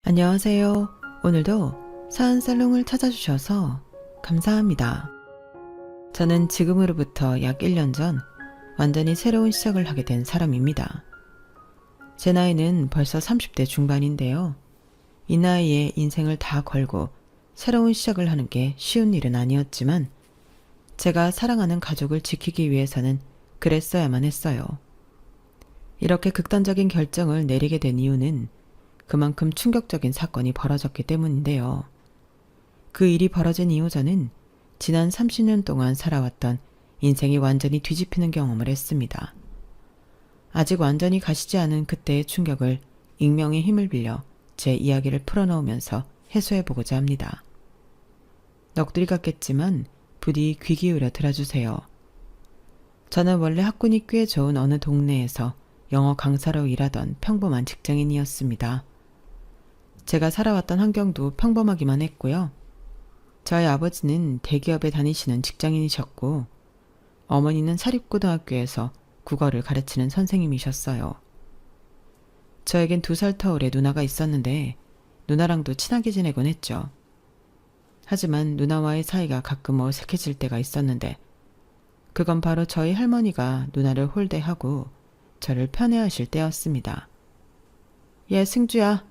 안녕하세요. 오늘도 사은살롱을 찾아주셔서 감사합니다. 저는 지금으로부터 약 1년 전 완전히 새로운 시작을 하게 된 사람입니다. 제 나이는 벌써 30대 중반인데요. 이 나이에 인생을 다 걸고 새로운 시작을 하는 게 쉬운 일은 아니었지만 제가 사랑하는 가족을 지키기 위해서는 그랬어야만 했어요. 이렇게 극단적인 결정을 내리게 된 이유는 그만큼 충격적인 사건이 벌어졌기 때문인데요. 그 일이 벌어진 이후 저는 지난 30년 동안 살아왔던 인생이 완전히 뒤집히는 경험을 했습니다. 아직 완전히 가시지 않은 그때의 충격을 익명의 힘을 빌려 제 이야기를 풀어놓으면서 해소해보고자 합니다. 넋두리 같겠지만 부디 귀 기울여 들어주세요. 저는 원래 학군이 꽤 좋은 어느 동네에서 영어 강사로 일하던 평범한 직장인이었습니다. 제가 살아왔던 환경도 평범하기만 했고요. 저희 아버지는 대기업에 다니시는 직장인이셨고 어머니는 사립고등학교에서 국어를 가르치는 선생님이셨어요. 저에겐 2살 터울의 누나가 있었는데 누나랑도 친하게 지내곤 했죠. 하지만 누나와의 사이가 가끔 어색해질 때가 있었는데 그건 바로 저희 할머니가 누나를 홀대하고 저를 편애하실 때였습니다. 얘 승주야,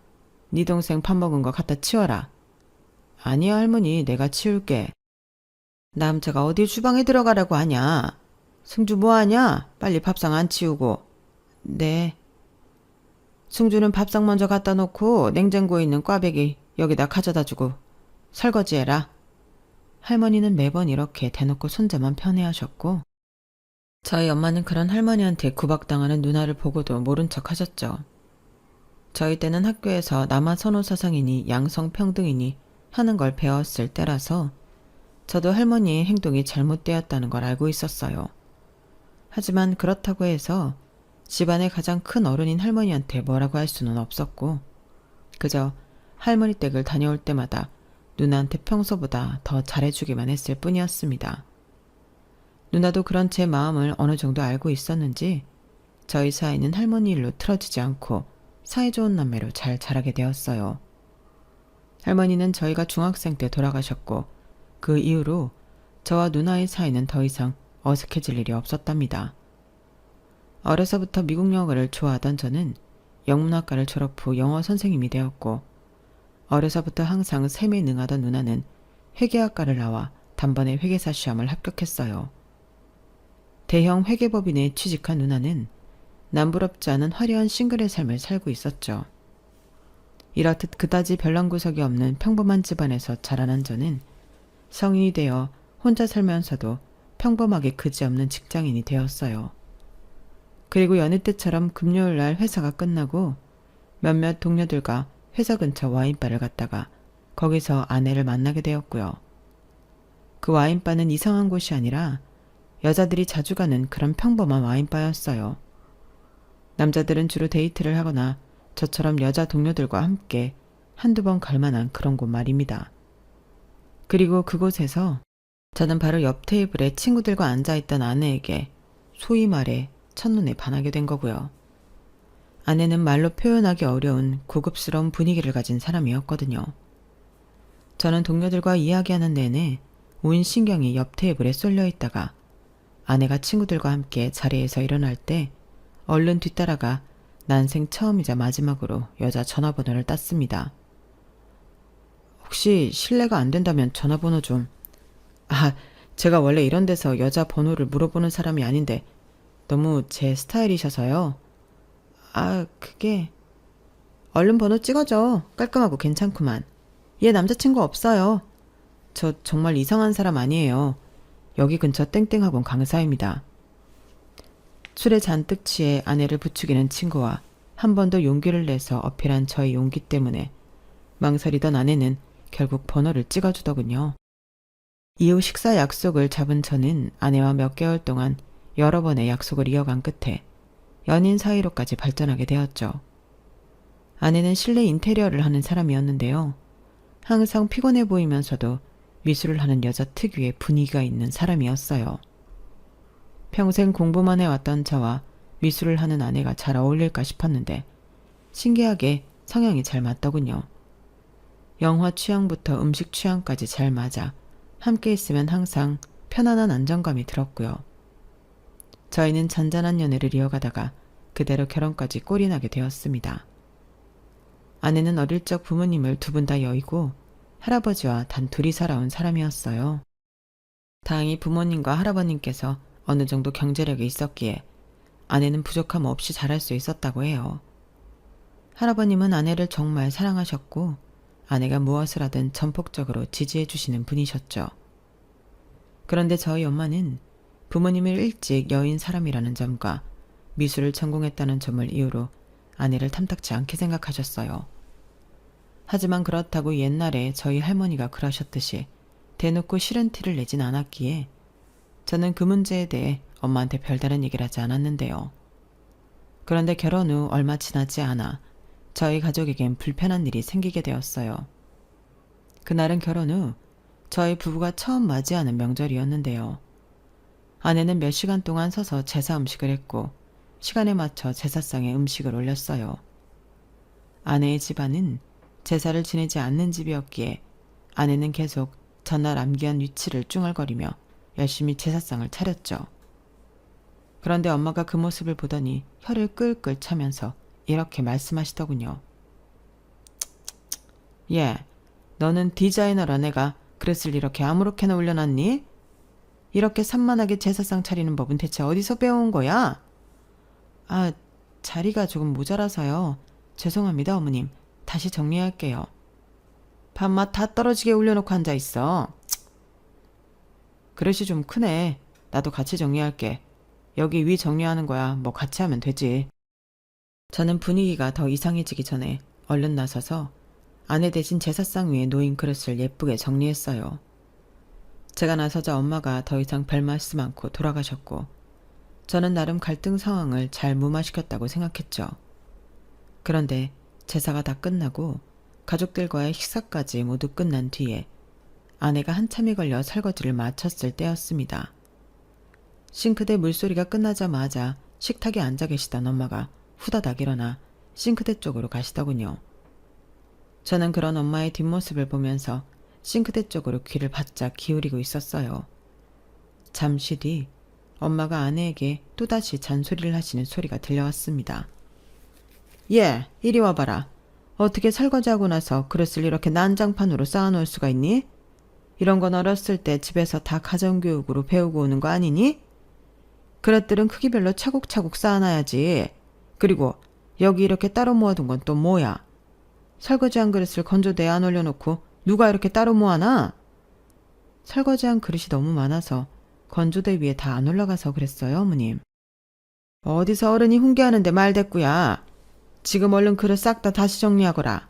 네 동생 밥 먹은 거 갖다 치워라. 아니야 할머니, 내가 치울게. 남자가 어디 주방에 들어가라고 하냐. 승주 뭐하냐? 빨리 밥상 안 치우고. 네. 승주는 밥상 먼저 갖다 놓고 냉장고에 있는 꽈배기 여기다 가져다 주고 설거지해라. 할머니는 매번 이렇게 대놓고 손자만 편애하셨고 저희 엄마는 그런 할머니한테 구박당하는 누나를 보고도 모른 척 하셨죠. 저희 때는 학교에서 남아 선호 사상이니 양성평등이니 하는 걸 배웠을 때라서 저도 할머니의 행동이 잘못되었다는 걸 알고 있었어요. 하지만 그렇다고 해서 집안의 가장 큰 어른인 할머니한테 뭐라고 할 수는 없었고 그저 할머니 댁을 다녀올 때마다 누나한테 평소보다 더 잘해주기만 했을 뿐이었습니다. 누나도 그런 제 마음을 어느 정도 알고 있었는지 저희 사이는 할머니 일로 틀어지지 않고 사이좋은 남매로 잘 자라게 되었어요. 할머니는 저희가 중학생 때 돌아가셨고 그 이후로 저와 누나의 사이는 더 이상 어색해질 일이 없었답니다. 어려서부터 미국 영어를 좋아하던 저는 영문학과를 졸업 후 영어 선생님이 되었고 어려서부터 항상 셈에 능하던 누나는 회계학과를 나와 단번에 회계사 시험을 합격했어요. 대형 회계법인에 취직한 누나는 남부럽지 않은 화려한 싱글의 삶을 살고 있었죠. 이렇듯 그다지 별난 구석이 없는 평범한 집안에서 자라난 저는 성인이 되어 혼자 살면서도 평범하게 그지없는 직장인이 되었어요. 그리고 여느 때처럼 금요일날 회사가 끝나고 몇몇 동료들과 회사 근처 와인바를 갔다가 거기서 아내를 만나게 되었고요. 그 와인바는 이상한 곳이 아니라 여자들이 자주 가는 그런 평범한 와인바였어요. 남자들은 주로 데이트를 하거나 저처럼 여자 동료들과 함께 한두 번 갈 만한 그런 곳 말입니다. 그리고 그곳에서 저는 바로 옆 테이블에 친구들과 앉아있던 아내에게 소위 말해 첫눈에 반하게 된 거고요. 아내는 말로 표현하기 어려운 고급스러운 분위기를 가진 사람이었거든요. 저는 동료들과 이야기하는 내내 온 신경이 옆 테이블에 쏠려 있다가 아내가 친구들과 함께 자리에서 일어날 때 얼른 뒤따라가 난생 처음이자 마지막으로 여자 전화번호를 땄습니다. 혹시 실례가 안 된다면 전화번호 좀. 제가 원래 이런 데서 여자 번호를 물어보는 사람이 아닌데 너무 제 스타일이셔서요. 그게. 얼른 번호 찍어줘. 깔끔하고 괜찮구만. 얘 남자친구 없어요. 저 정말 이상한 사람 아니에요. 여기 근처 땡땡학원 강사입니다. 술에 잔뜩 취해 아내를 부추기는 친구와 한 번 더 용기를 내서 어필한 저의 용기 때문에 망설이던 아내는 결국 번호를 찍어주더군요. 이후 식사 약속을 잡은 저는 아내와 몇 개월 동안 여러 번의 약속을 이어간 끝에 연인 사이로까지 발전하게 되었죠. 아내는 실내 인테리어를 하는 사람이었는데요. 항상 피곤해 보이면서도 미술을 하는 여자 특유의 분위기가 있는 사람이었어요. 평생 공부만 해왔던 저와 미술을 하는 아내가 잘 어울릴까 싶었는데 신기하게 성향이 잘 맞더군요. 영화 취향부터 음식 취향까지 잘 맞아 함께 있으면 항상 편안한 안정감이 들었고요. 저희는 잔잔한 연애를 이어가다가 그대로 결혼까지 꼴이 나게 되었습니다. 아내는 어릴 적 부모님을 두 분 다 여의고 할아버지와 단 둘이 살아온 사람이었어요. 다행히 부모님과 할아버님께서 어느 정도 경제력이 있었기에 아내는 부족함 없이 자랄 수 있었다고 해요. 할아버님은 아내를 정말 사랑하셨고 아내가 무엇을 하든 전폭적으로 지지해 주시는 분이셨죠. 그런데 저희 엄마는 부모님을 일찍 여인 사람이라는 점과 미술을 전공했다는 점을 이유로 아내를 탐탁치 않게 생각하셨어요. 하지만 그렇다고 옛날에 저희 할머니가 그러셨듯이 대놓고 싫은 티를 내진 않았기에 저는 그 문제에 대해 엄마한테 별다른 얘기를 하지 않았는데요. 그런데 결혼 후 얼마 지나지 않아 저희 가족에겐 불편한 일이 생기게 되었어요. 그날은 결혼 후 저희 부부가 처음 맞이하는 명절이었는데요. 아내는 몇 시간 동안 서서 제사 음식을 했고 시간에 맞춰 제사상에 음식을 올렸어요. 아내의 집안은 제사를 지내지 않는 집이었기에 아내는 계속 전날 암기한 위치를 쭝얼거리며 열심히 제사상을 차렸죠. 그런데 엄마가 그 모습을 보더니 혀를 끌끌 차면서 이렇게 말씀하시더군요. 예, 너는 디자이너라 내가 그릇을 이렇게 아무렇게나 올려놨니? 이렇게 산만하게 제사상 차리는 법은 대체 어디서 배워온 거야? 아, 자리가 조금 모자라서요. 죄송합니다, 어머님. 다시 정리할게요. 밥맛 다 떨어지게 올려놓고 앉아있어. 그릇이 좀 크네. 나도 같이 정리할게. 여기 위 정리하는 거야. 뭐 같이 하면 되지. 저는 분위기가 더 이상해지기 전에 얼른 나서서 아내 대신 제사상 위에 놓인 그릇을 예쁘게 정리했어요. 제가 나서자 엄마가 더 이상 별 말씀 않고 돌아가셨고 저는 나름 갈등 상황을 잘 무마시켰다고 생각했죠. 그런데 제사가 다 끝나고 가족들과의 식사까지 모두 끝난 뒤에 아내가 한참이 걸려 설거지를 마쳤을 때였습니다. 싱크대 물소리가 끝나자마자 식탁에 앉아 계시던 엄마가 후다닥 일어나 싱크대 쪽으로 가시더군요. 저는 그런 엄마의 뒷모습을 보면서 싱크대 쪽으로 귀를 바짝 기울이고 있었어요. 잠시 뒤 엄마가 아내에게 또다시 잔소리를 하시는 소리가 들려왔습니다. 예, 이리 와봐라. 어떻게 설거지하고 나서 그릇을 이렇게 난장판으로 쌓아놓을 수가 있니? 이런 건 어렸을 때 집에서 다 가정교육으로 배우고 오는 거 아니니? 그릇들은 크기별로 차곡차곡 쌓아놔야지. 그리고 여기 이렇게 따로 모아둔 건 또 뭐야? 설거지한 그릇을 건조대에 안 올려놓고 누가 이렇게 따로 모아놔? 설거지한 그릇이 너무 많아서 건조대 위에 다 안 올라가서 그랬어요, 어머님. 어디서 어른이 훈계하는데 말대꾸야. 지금 얼른 그릇 싹 다 다시 정리하거라.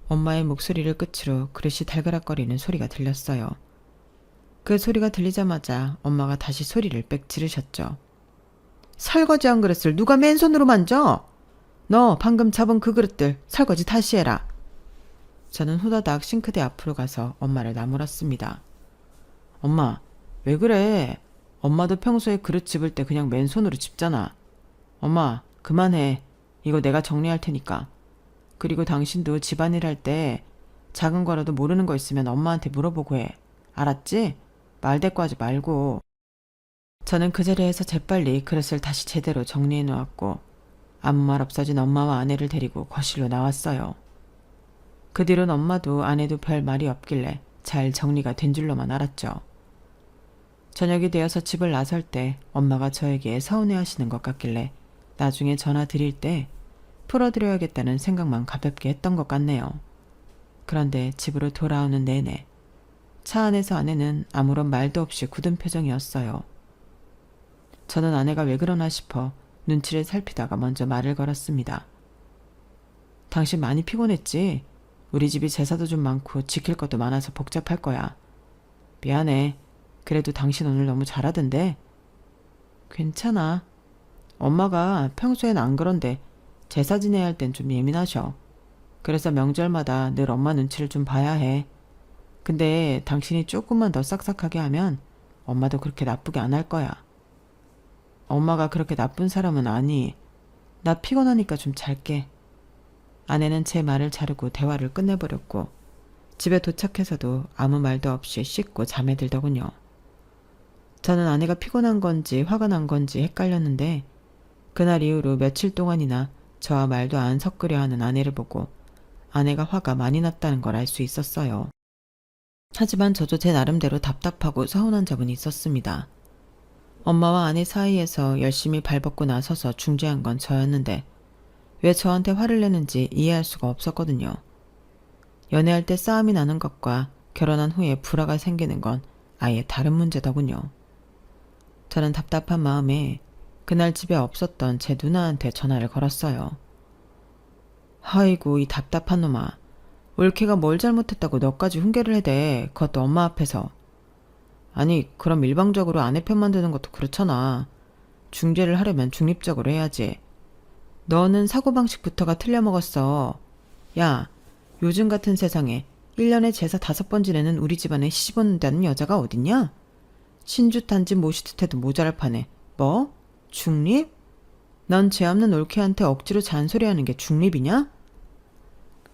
엄마의 목소리를 끝으로 그릇이 달그락거리는 소리가 들렸어요. 그 소리가 들리자마자 엄마가 다시 소리를 빽 지르셨죠. 설거지한 그릇을 누가 맨손으로 만져? 너 방금 잡은 그 그릇들 설거지 다시 해라. 저는 후다닥 싱크대 앞으로 가서 엄마를 나무랐습니다. 엄마, 왜 그래? 엄마도 평소에 그릇 집을 때 그냥 맨손으로 집잖아. 엄마, 그만해. 이거 내가 정리할 테니까. 그리고 당신도 집안일 할 때 작은 거라도 모르는 거 있으면 엄마한테 물어보고 해. 알았지? 말대꾸하지 말고. 저는 그 자리에서 재빨리 그릇을 다시 제대로 정리해 놓았고 아무 말 없어진 엄마와 아내를 데리고 거실로 나왔어요. 그 뒤론 엄마도 아내도 별 말이 없길래 잘 정리가 된 줄로만 알았죠. 저녁이 되어서 집을 나설 때 엄마가 저에게 서운해하시는 것 같길래 나중에 전화 드릴 때 풀어드려야겠다는 생각만 가볍게 했던 것 같네요. 그런데 집으로 돌아오는 내내 차 안에서 아내는 아무런 말도 없이 굳은 표정이었어요. 저는 아내가 왜 그러나 싶어 눈치를 살피다가 먼저 말을 걸었습니다. 당신 많이 피곤했지? 우리 집이 제사도 좀 많고 지킬 것도 많아서 복잡할 거야. 미안해. 그래도 당신 오늘 너무 잘하던데? 괜찮아. 엄마가 평소엔 안 그런데 제사 지내야 할 땐 좀 예민하셔. 그래서 명절마다 늘 엄마 눈치를 좀 봐야 해. 근데 당신이 조금만 더 싹싹하게 하면 엄마도 그렇게 나쁘게 안 할 거야. 엄마가 그렇게 나쁜 사람은 아니. 나 피곤하니까 좀 잘게. 아내는 제 말을 자르고 대화를 끝내버렸고 집에 도착해서도 아무 말도 없이 씻고 잠에 들더군요. 저는 아내가 피곤한 건지 화가 난 건지 헷갈렸는데 그날 이후로 며칠 동안이나 저와 말도 안 섞으려 하는 아내를 보고 아내가 화가 많이 났다는 걸 알 수 있었어요. 하지만 저도 제 나름대로 답답하고 서운한 점은 있었습니다. 엄마와 아내 사이에서 열심히 발벗고 나서서 중재한 건 저였는데 왜 저한테 화를 내는지 이해할 수가 없었거든요. 연애할 때 싸움이 나는 것과 결혼한 후에 불화가 생기는 건 아예 다른 문제더군요. 저는 답답한 마음에 그날 집에 없었던 제 누나한테 전화를 걸었어요. 아이고 이 답답한 놈아. 올케가 뭘 잘못했다고 너까지 훈계를 해대. 그것도 엄마 앞에서. 아니 그럼 일방적으로 아내 편만 드는 것도 그렇잖아. 중재를 하려면 중립적으로 해야지. 너는 사고방식부터가 틀려먹었어. 야, 요즘 같은 세상에 1년에 제사 5번 지내는 우리 집안에 시집 온다는 여자가 어딨냐? 신주탄지 모시듯 해도 모자랄 판에 뭐? 중립? 넌 죄 없는 올케한테 억지로 잔소리하는 게 중립이냐?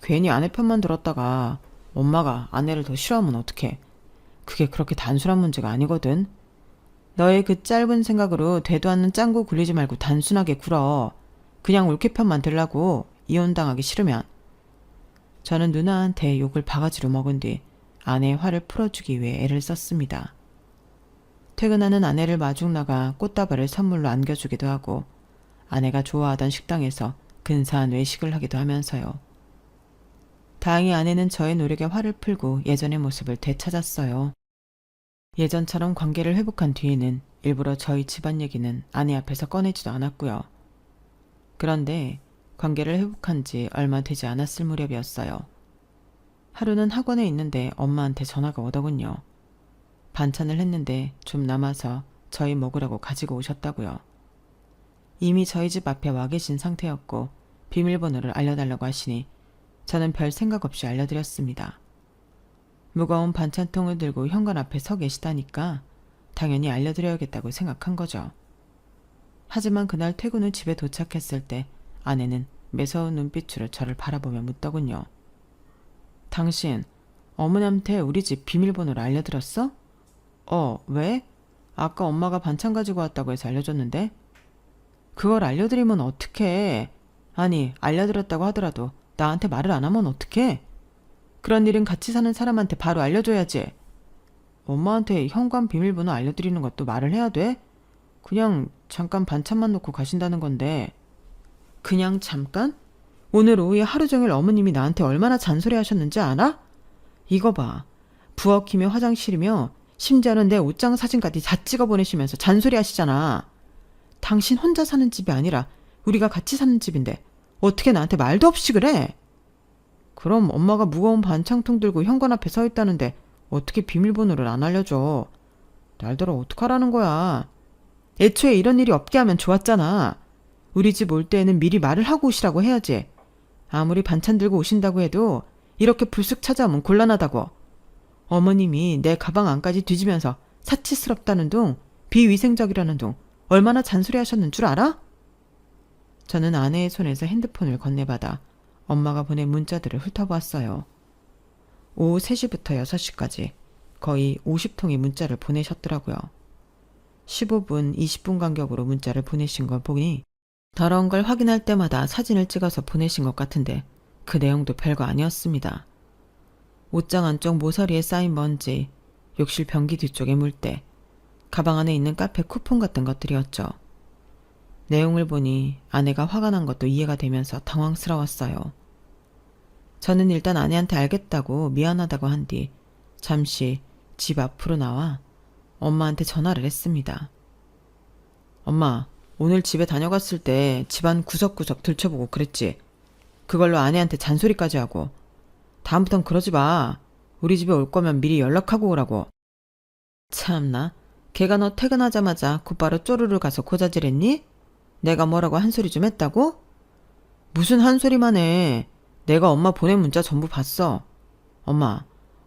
괜히 아내 편만 들었다가 엄마가 아내를 더 싫어하면 어떡해. 그게 그렇게 단순한 문제가 아니거든. 너의 그 짧은 생각으로 되도 않는 짱구 굴리지 말고 단순하게 굴어. 그냥 올케 편만 들라고. 이혼당하기 싫으면. 저는 누나한테 욕을 바가지로 먹은 뒤 아내의 화를 풀어주기 위해 애를 썼습니다. 퇴근하는 아내를 마중 나가 꽃다발을 선물로 안겨주기도 하고 아내가 좋아하던 식당에서 근사한 외식을 하기도 하면서요. 다행히 아내는 저의 노력에 화를 풀고 예전의 모습을 되찾았어요. 예전처럼 관계를 회복한 뒤에는 일부러 저희 집안 얘기는 아내 앞에서 꺼내지도 않았고요. 그런데 관계를 회복한 지 얼마 되지 않았을 무렵이었어요. 하루는 학원에 있는데 엄마한테 전화가 오더군요. 반찬을 했는데 좀 남아서 저희 먹으라고 가지고 오셨다고요. 이미 저희 집 앞에 와 계신 상태였고 비밀번호를 알려달라고 하시니 저는 별 생각 없이 알려드렸습니다. 무거운 반찬통을 들고 현관 앞에 서 계시다니까 당연히 알려드려야겠다고 생각한 거죠. 하지만 그날 퇴근 후 집에 도착했을 때 아내는 매서운 눈빛으로 저를 바라보며 묻더군요. 당신 어머니한테 우리 집 비밀번호를 알려드렸어? 왜? 아까 엄마가 반찬 가지고 왔다고 해서 알려줬는데? 그걸 알려드리면 어떡해. 아니 알려드렸다고 하더라도 나한테 말을 안 하면 어떡해. 그런 일은 같이 사는 사람한테 바로 알려줘야지. 엄마한테 현관 비밀번호 알려드리는 것도 말을 해야 돼? 그냥 잠깐 반찬만 놓고 가신다는 건데. 그냥 잠깐? 오늘 오후에 하루 종일 어머님이 나한테 얼마나 잔소리 하셨는지 알아? 이거 봐. 부엌이며 화장실이며 심지어는 내 옷장 사진까지 다 찍어 보내시면서 잔소리 하시잖아. 당신 혼자 사는 집이 아니라 우리가 같이 사는 집인데 어떻게 나한테 말도 없이 그래? 그럼 엄마가 무거운 반찬통 들고 현관 앞에 서 있다는데 어떻게 비밀번호를 안 알려줘. 날더러 어떡하라는 거야. 애초에 이런 일이 없게 하면 좋았잖아. 우리 집 올 때에는 미리 말을 하고 오시라고 해야지. 아무리 반찬 들고 오신다고 해도 이렇게 불쑥 찾아오면 곤란하다고. 어머님이 내 가방 안까지 뒤지면서 사치스럽다는 둥, 비위생적이라는 둥 얼마나 잔소리 하셨는 줄 알아? 저는 아내의 손에서 핸드폰을 건네받아 엄마가 보낸 문자들을 훑어보았어요. 오후 3시부터 6시까지 거의 50통의 문자를 보내셨더라고요. 15분, 20분 간격으로 문자를 보내신 걸 보니 더러운 걸 확인할 때마다 사진을 찍어서 보내신 것 같은데 그 내용도 별거 아니었습니다. 옷장 안쪽 모서리에 쌓인 먼지, 욕실 변기 뒤쪽에 물때, 가방 안에 있는 카페 쿠폰 같은 것들이었죠. 내용을 보니 아내가 화가 난 것도 이해가 되면서 당황스러웠어요. 저는 일단 아내한테 알겠다고 미안하다고 한 뒤 잠시 집 앞으로 나와 엄마한테 전화를 했습니다. 엄마, 오늘 집에 다녀갔을 때 집안 구석구석 들춰보고 그랬지. 그걸로 아내한테 잔소리까지 하고. 다음부턴 그러지 마. 우리 집에 올 거면 미리 연락하고 오라고. 참나, 걔가 너 퇴근하자마자 곧바로 쪼르르 가서 고자질했니? 내가 뭐라고 한 소리 좀 했다고? 무슨 한 소리만 해. 내가 엄마 보낸 문자 전부 봤어.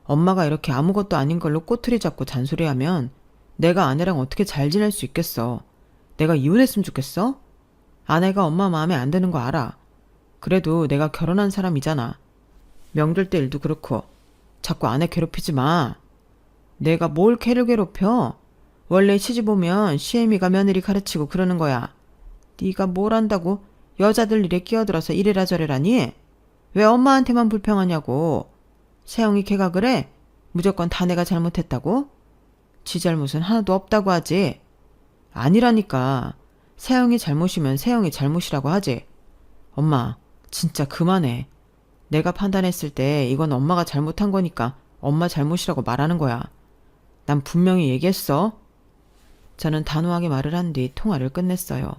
엄마가 이렇게 아무것도 아닌 걸로 꼬투리 잡고 잔소리하면 내가 아내랑 어떻게 잘 지낼 수 있겠어. 내가 이혼했으면 좋겠어? 아내가 엄마 마음에 안 드는 거 알아. 그래도 내가 결혼한 사람이잖아. 명절 때 일도 그렇고 자꾸 아내 괴롭히지 마. 내가 뭘 걔를 괴롭혀? 원래 시집 오면 시애미가 며느리 가르치고 그러는 거야. 네가 뭘 안다고 여자들 일에 끼어들어서 이래라 저래라니? 왜 엄마한테만 불평하냐고. 세영이 걔가 그래? 무조건 다 내가 잘못했다고? 지 잘못은 하나도 없다고 하지. 아니라니까. 세영이 잘못이면 세영이 잘못이라고 하지. 엄마, 진짜 그만해. 내가 판단했을 때 이건 엄마가 잘못한 거니까 엄마 잘못이라고 말하는 거야. 난 분명히 얘기했어. 저는 단호하게 말을 한 뒤 통화를 끝냈어요.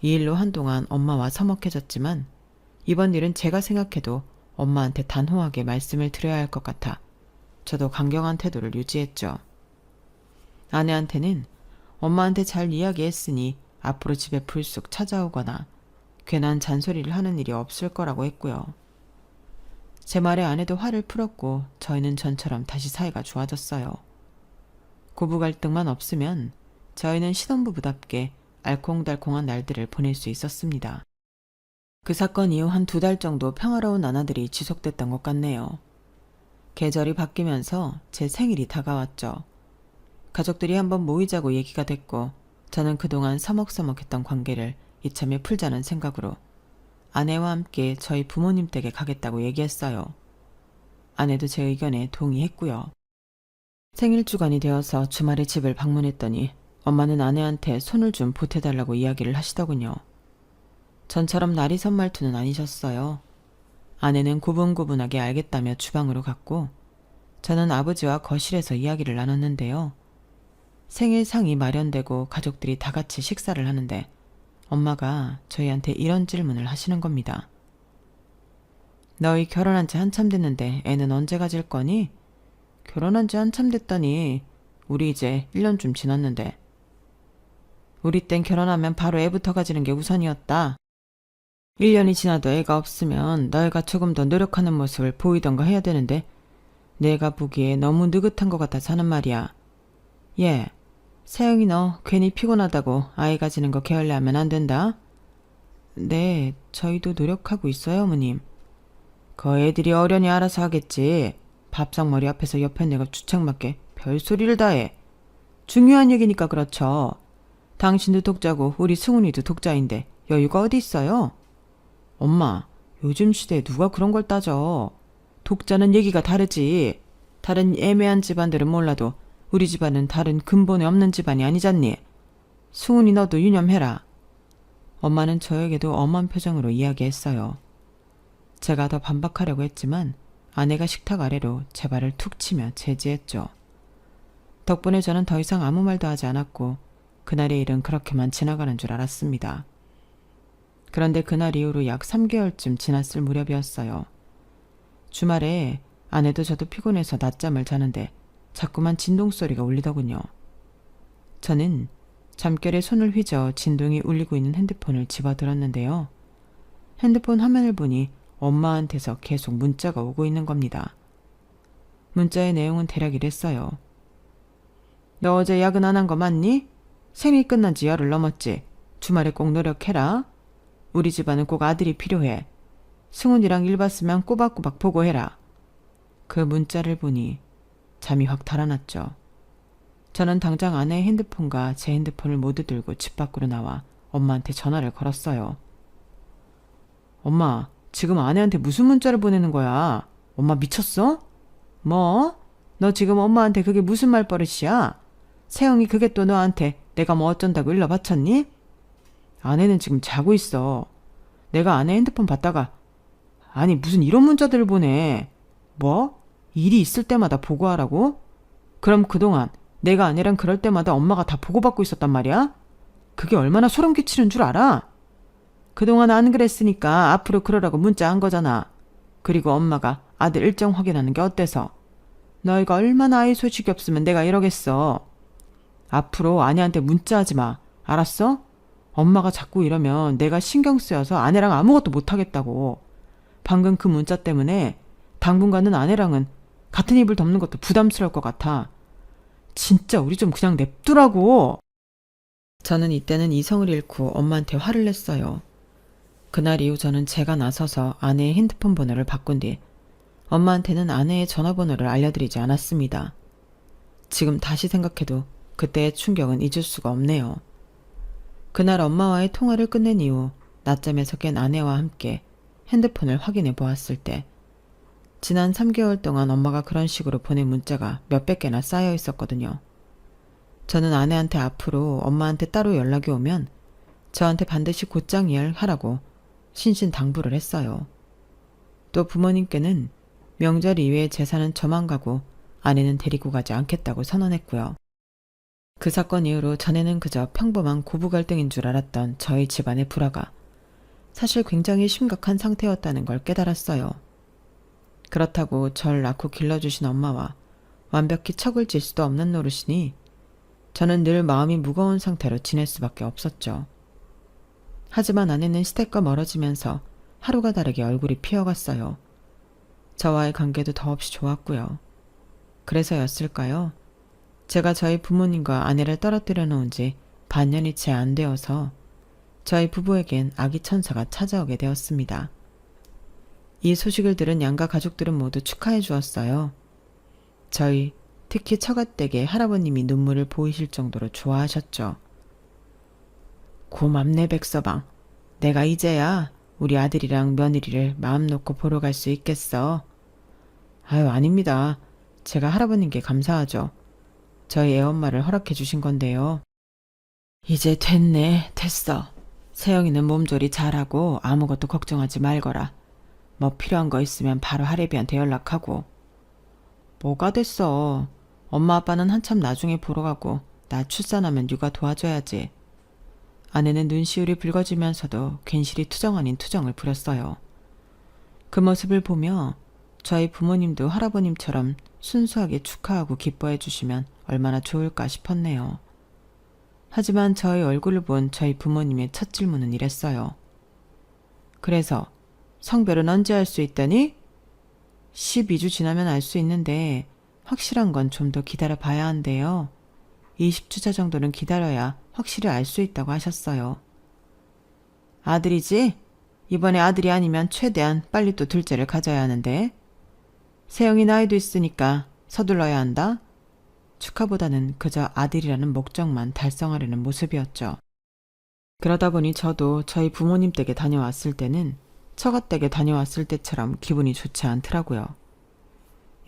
이 일로 한동안 엄마와 서먹해졌지만 이번 일은 제가 생각해도 엄마한테 단호하게 말씀을 드려야 할 것 같아 저도 강경한 태도를 유지했죠. 아내한테는 엄마한테 잘 이야기했으니 앞으로 집에 불쑥 찾아오거나 괜한 잔소리를 하는 일이 없을 거라고 했고요. 제 말에 아내도 화를 풀었고 저희는 전처럼 다시 사이가 좋아졌어요. 고부 갈등만 없으면 저희는 신혼부부답게 알콩달콩한 날들을 보낼 수 있었습니다. 그 사건 이후 한 2달 정도 평화로운 나날들이 지속됐던 것 같네요. 계절이 바뀌면서 제 생일이 다가왔죠. 가족들이 한번 모이자고 얘기가 됐고 저는 그동안 서먹서먹했던 관계를 이참에 풀자는 생각으로 아내와 함께 저희 부모님 댁에 가겠다고 얘기했어요. 아내도 제 의견에 동의했고요. 생일 주간이 되어서 주말에 집을 방문했더니 엄마는 아내한테 손을 좀 보태달라고 이야기를 하시더군요. 전처럼 날이 선 말투는 아니셨어요. 아내는 고분고분하게 알겠다며 주방으로 갔고 저는 아버지와 거실에서 이야기를 나눴는데요. 생일상이 마련되고 가족들이 다 같이 식사를 하는데 엄마가 저희한테 이런 질문을 하시는 겁니다. 너희 결혼한 지 한참 됐는데 애는 언제 가질 거니? 결혼한 지 한참 됐다니 우리 이제 1년쯤 지났는데. 우리 땐 결혼하면 바로 애부터 가지는 게 우선이었다. 1년이 지나도 애가 없으면 너희가 조금 더 노력하는 모습을 보이던가 해야 되는데 내가 보기에 너무 느긋한 것 같아서 하는 말이야. 예, 세영이 너 괜히 피곤하다고 아이 가지는 거 게을리하면 안 된다. 네, 저희도 노력하고 있어요, 어머님. 그 애들이 어련히 알아서 하겠지. 밥상머리 앞에서 옆에 내가 주책맞게 별소리를 다 해. 중요한 얘기니까 그렇죠. 당신도 독자고 우리 승훈이도 독자인데 여유가 어디 있어요? 엄마, 요즘 시대에 누가 그런 걸 따져. 독자는 얘기가 다르지. 다른 애매한 집안들은 몰라도 우리 집안은 다른 근본에 없는 집안이 아니잖니. 승훈이 너도 유념해라. 엄마는 저에게도 엄한 표정으로 이야기했어요. 제가 더 반박하려고 했지만 아내가 식탁 아래로 제 발을 툭 치며 제지했죠. 덕분에 저는 더 이상 아무 말도 하지 않았고 그날의 일은 그렇게만 지나가는 줄 알았습니다. 그런데 그날 이후로 약 3개월쯤 지났을 무렵이었어요. 주말에 아내도 저도 피곤해서 낮잠을 자는데 자꾸만 진동소리가 울리더군요. 저는 잠결에 손을 휘저 진동이 울리고 있는 핸드폰을 집어들었는데요. 핸드폰 화면을 보니 엄마한테서 계속 문자가 오고 있는 겁니다. 문자의 내용은 대략 이랬어요. 너 어제 야근 안 한 거 맞니? 생일 끝난 지 열흘 넘었지. 주말에 꼭 노력해라. 우리 집안은 꼭 아들이 필요해. 승훈이랑 일 봤으면 꼬박꼬박 보고해라. 그 문자를 보니 잠이 확 달아났죠. 저는 당장 아내의 핸드폰과 제 핸드폰을 모두 들고 집 밖으로 나와 엄마한테 전화를 걸었어요. 엄마, 지금 아내한테 무슨 문자를 보내는 거야? 엄마 미쳤어? 뭐? 너 지금 엄마한테 그게 무슨 말버릇이야? 세영이 그게 또 너한테 내가 뭐 어쩐다고 일러 바쳤니? 아내는 지금 자고 있어. 내가 아내 핸드폰 봤다가 아니 무슨 이런 문자들을 보내. 뭐? 일이 있을 때마다 보고하라고? 그럼 그동안 내가 아내랑 그럴 때마다 엄마가 다 보고받고 있었단 말이야? 그게 얼마나 소름 끼치는 줄 알아? 그동안 안 그랬으니까 앞으로 그러라고 문자 한 거잖아. 그리고 엄마가 아들 일정 확인하는 게 어때서? 너희가 얼마나 아이 소식이 없으면 내가 이러겠어. 앞으로 아내한테 문자하지 마. 알았어? 엄마가 자꾸 이러면 내가 신경 쓰여서 아내랑 아무것도 못하겠다고. 방금 그 문자 때문에 당분간은 아내랑은 같은 이불 덮는 것도 부담스러울 것 같아. 진짜 우리 좀 그냥 냅두라고. 저는 이때는 이성을 잃고 엄마한테 화를 냈어요. 그날 이후 저는 제가 나서서 아내의 핸드폰 번호를 바꾼 뒤 엄마한테는 아내의 전화번호를 알려드리지 않았습니다. 지금 다시 생각해도 그때의 충격은 잊을 수가 없네요. 그날 엄마와의 통화를 끝낸 이후 낮잠에서 깬 아내와 함께 핸드폰을 확인해 보았을 때 지난 3개월 동안 엄마가 그런 식으로 보낸 문자가 몇백 개나 쌓여 있었거든요. 저는 아내한테 앞으로 엄마한테 따로 연락이 오면 저한테 반드시 곧장 이야기하라고 신신당부를 했어요. 또 부모님께는 명절 이외의 제사는 저만 가고 아내는 데리고 가지 않겠다고 선언했고요. 그 사건 이후로 전에는 그저 평범한 고부 갈등인 줄 알았던 저희 집안의 불화가 사실 굉장히 심각한 상태였다는 걸 깨달았어요. 그렇다고 절 낳고 길러주신 엄마와 완벽히 척을 질 수도 없는 노릇이니 저는 늘 마음이 무거운 상태로 지낼 수밖에 없었죠. 하지만 아내는 시댁과 멀어지면서 하루가 다르게 얼굴이 피어갔어요. 저와의 관계도 더없이 좋았고요. 그래서였을까요? 제가 저희 부모님과 아내를 떨어뜨려 놓은 지 반년이 채 안 되어서 저희 부부에겐 아기 천사가 찾아오게 되었습니다. 이 소식을 들은 양가 가족들은 모두 축하해 주었어요. 저희, 특히 처가댁의 할아버님이 눈물을 보이실 정도로 좋아하셨죠. 고맙네 백서방. 내가 이제야 우리 아들이랑 며느리를 마음 놓고 보러 갈 수 있겠어. 아유 아닙니다. 제가 할아버님께 감사하죠. 저희 애엄마를 허락해 주신 건데요. 이제 됐어. 세영이는 몸조리 잘하고 아무것도 걱정하지 말거라. 뭐 필요한 거 있으면 바로 할애비한테 연락하고. 뭐가 됐어. 엄마 아빠는 한참 나중에 보러 가고 나 출산하면 육아 도와줘야지. 아내는 눈시울이 붉어지면서도 괜시리 투정 아닌 투정을 부렸어요. 그 모습을 보며 저희 부모님도 할아버님처럼 순수하게 축하하고 기뻐해 주시면 얼마나 좋을까 싶었네요. 하지만 저의 얼굴을 본 저희 부모님의 첫 질문은 이랬어요. 그래서 성별은 언제 할 수 있다니? 12주 지나면 알 수 있는데 확실한 건 좀 더 기다려 봐야 한대요. 20주차 정도는 기다려야 확실히 알 수 있다고 하셨어요. 아들이지? 이번에 아들이 아니면 최대한 빨리 또 둘째를 가져야 하는데. 세영이 나이도 있으니까 서둘러야 한다. 축하보다는 그저 아들이라는 목적만 달성하려는 모습이었죠. 그러다 보니 저도 저희 부모님 댁에 다녀왔을 때는 처가댁에 다녀왔을 때처럼 기분이 좋지 않더라고요.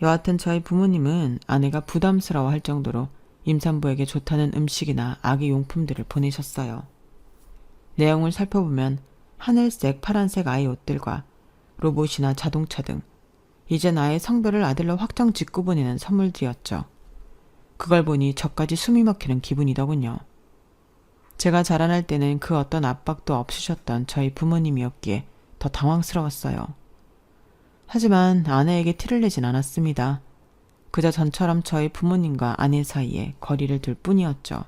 여하튼 저희 부모님은 아내가 부담스러워할 정도로 임산부에게 좋다는 음식이나 아기 용품들을 보내셨어요. 내용을 살펴보면 하늘색, 파란색 아이 옷들과 로봇이나 자동차 등 이제 나의 성별을 아들로 확정 짓고 보내는 선물들이었죠. 그걸 보니 저까지 숨이 막히는 기분이더군요. 제가 자라날 때는 그 어떤 압박도 없으셨던 저희 부모님이었기에 더 당황스러웠어요. 하지만 아내에게 티를 내진 않았습니다. 그저 전처럼 저희 부모님과 아내 사이에 거리를 둘 뿐이었죠.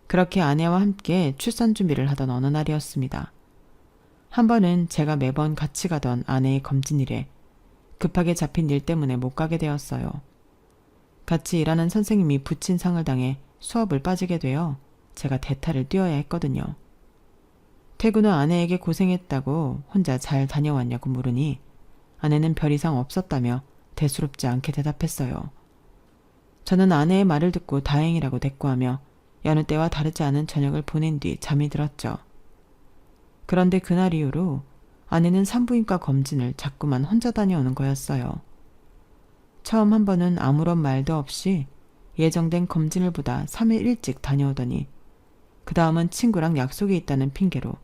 그렇게 아내와 함께 출산 준비를 하던 어느 날이었습니다. 한 번은 제가 매번 같이 가던 아내의 검진일에 급하게 잡힌 일 때문에 못 가게 되었어요. 같이 일하는 선생님이 부친 상을 당해 수업을 빠지게 되어 제가 대타를 뛰어야 했거든요. 퇴근 후 아내에게 고생했다고 혼자 잘 다녀왔냐고 물으니 아내는 별 이상 없었다며 대수롭지 않게 대답했어요. 저는 아내의 말을 듣고 다행이라고 대꾸하며 여느 때와 다르지 않은 저녁을 보낸 뒤 잠이 들었죠. 그런데 그날 이후로 아내는 산부인과 검진을 자꾸만 혼자 다녀오는 거였어요. 처음 한 번은 아무런 말도 없이 예정된 검진을 보다 3일 일찍 다녀오더니 그 다음은 친구랑 약속이 있다는 핑계로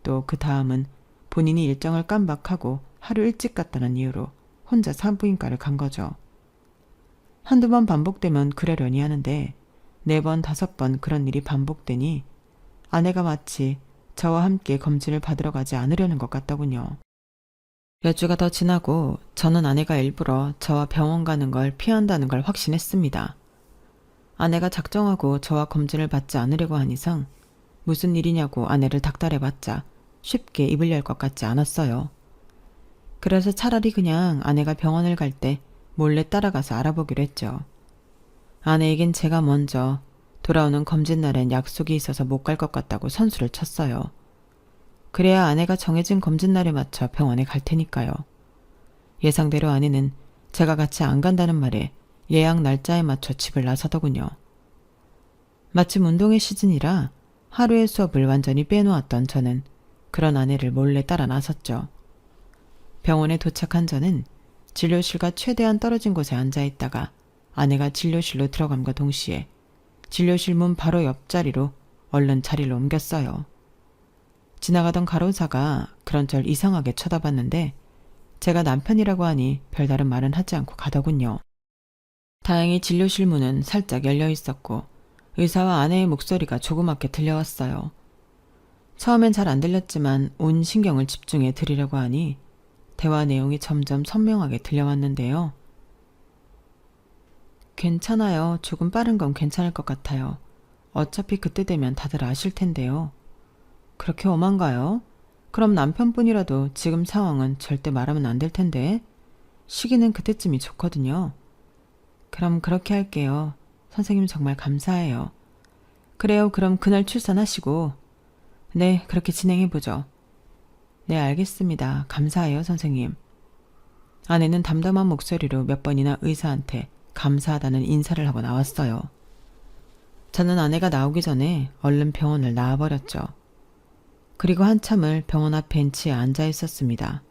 또 그 다음은 본인이 일정을 깜박하고 하루 일찍 갔다는 이유로 혼자 산부인과를 간 거죠. 한두 번 반복되면 그러려니 하는데 4번, 5번 그런 일이 반복되니 아내가 마치 저와 함께 검진을 받으러 가지 않으려는 것 같더군요. 몇 주가 더 지나고 저는 아내가 일부러 저와 병원 가는 걸 피한다는 걸 확신했습니다. 아내가 작정하고 저와 검진을 받지 않으려고 한 이상 무슨 일이냐고 아내를 닥달해봤자 쉽게 입을 열 것 같지 않았어요. 그래서 차라리 그냥 아내가 병원을 갈 때 몰래 따라가서 알아보기로 했죠. 아내에겐 제가 먼저 돌아오는 검진 날엔 약속이 있어서 못 갈 것 같다고 선수를 쳤어요. 그래야 아내가 정해진 검진 날에 맞춰 병원에 갈 테니까요. 예상대로 아내는 제가 같이 안 간다는 말에 예약 날짜에 맞춰 집을 나서더군요. 마침 운동회 시즌이라 하루의 수업을 완전히 빼놓았던 저는 그런 아내를 몰래 따라 나섰죠. 병원에 도착한 저는 진료실과 최대한 떨어진 곳에 앉아 있다가 아내가 진료실로 들어감과 동시에 진료실 문 바로 옆자리로 얼른 자리를 옮겼어요. 지나가던 간호사가 그런 절 이상하게 쳐다봤는데 제가 남편이라고 하니 별다른 말은 하지 않고 가더군요. 다행히 진료실 문은 살짝 열려 있었고 의사와 아내의 목소리가 조그맣게 들려왔어요. 처음엔 잘 안 들렸지만 온 신경을 집중해 들으려고 하니 대화 내용이 점점 선명하게 들려왔는데요. 괜찮아요. 조금 빠른 건 괜찮을 것 같아요. 어차피 그때 되면 다들 아실 텐데요. 그렇게 엄한가요? 그럼 남편분이라도 지금 상황은 절대 말하면 안 될 텐데. 시기는 그때쯤이 좋거든요. 그럼 그렇게 할게요. 선생님 정말 감사해요. 그래요. 그럼 그날 출산하시고. 네, 그렇게 진행해보죠. 네, 알겠습니다. 감사해요, 선생님. 아내는 담담한 목소리로 몇 번이나 의사한테 감사하다는 인사를 하고 나왔어요. 저는 아내가 나오기 전에 얼른 병원을 나와버렸죠. 그리고 한참을 병원 앞 벤치에 앉아 있었습니다.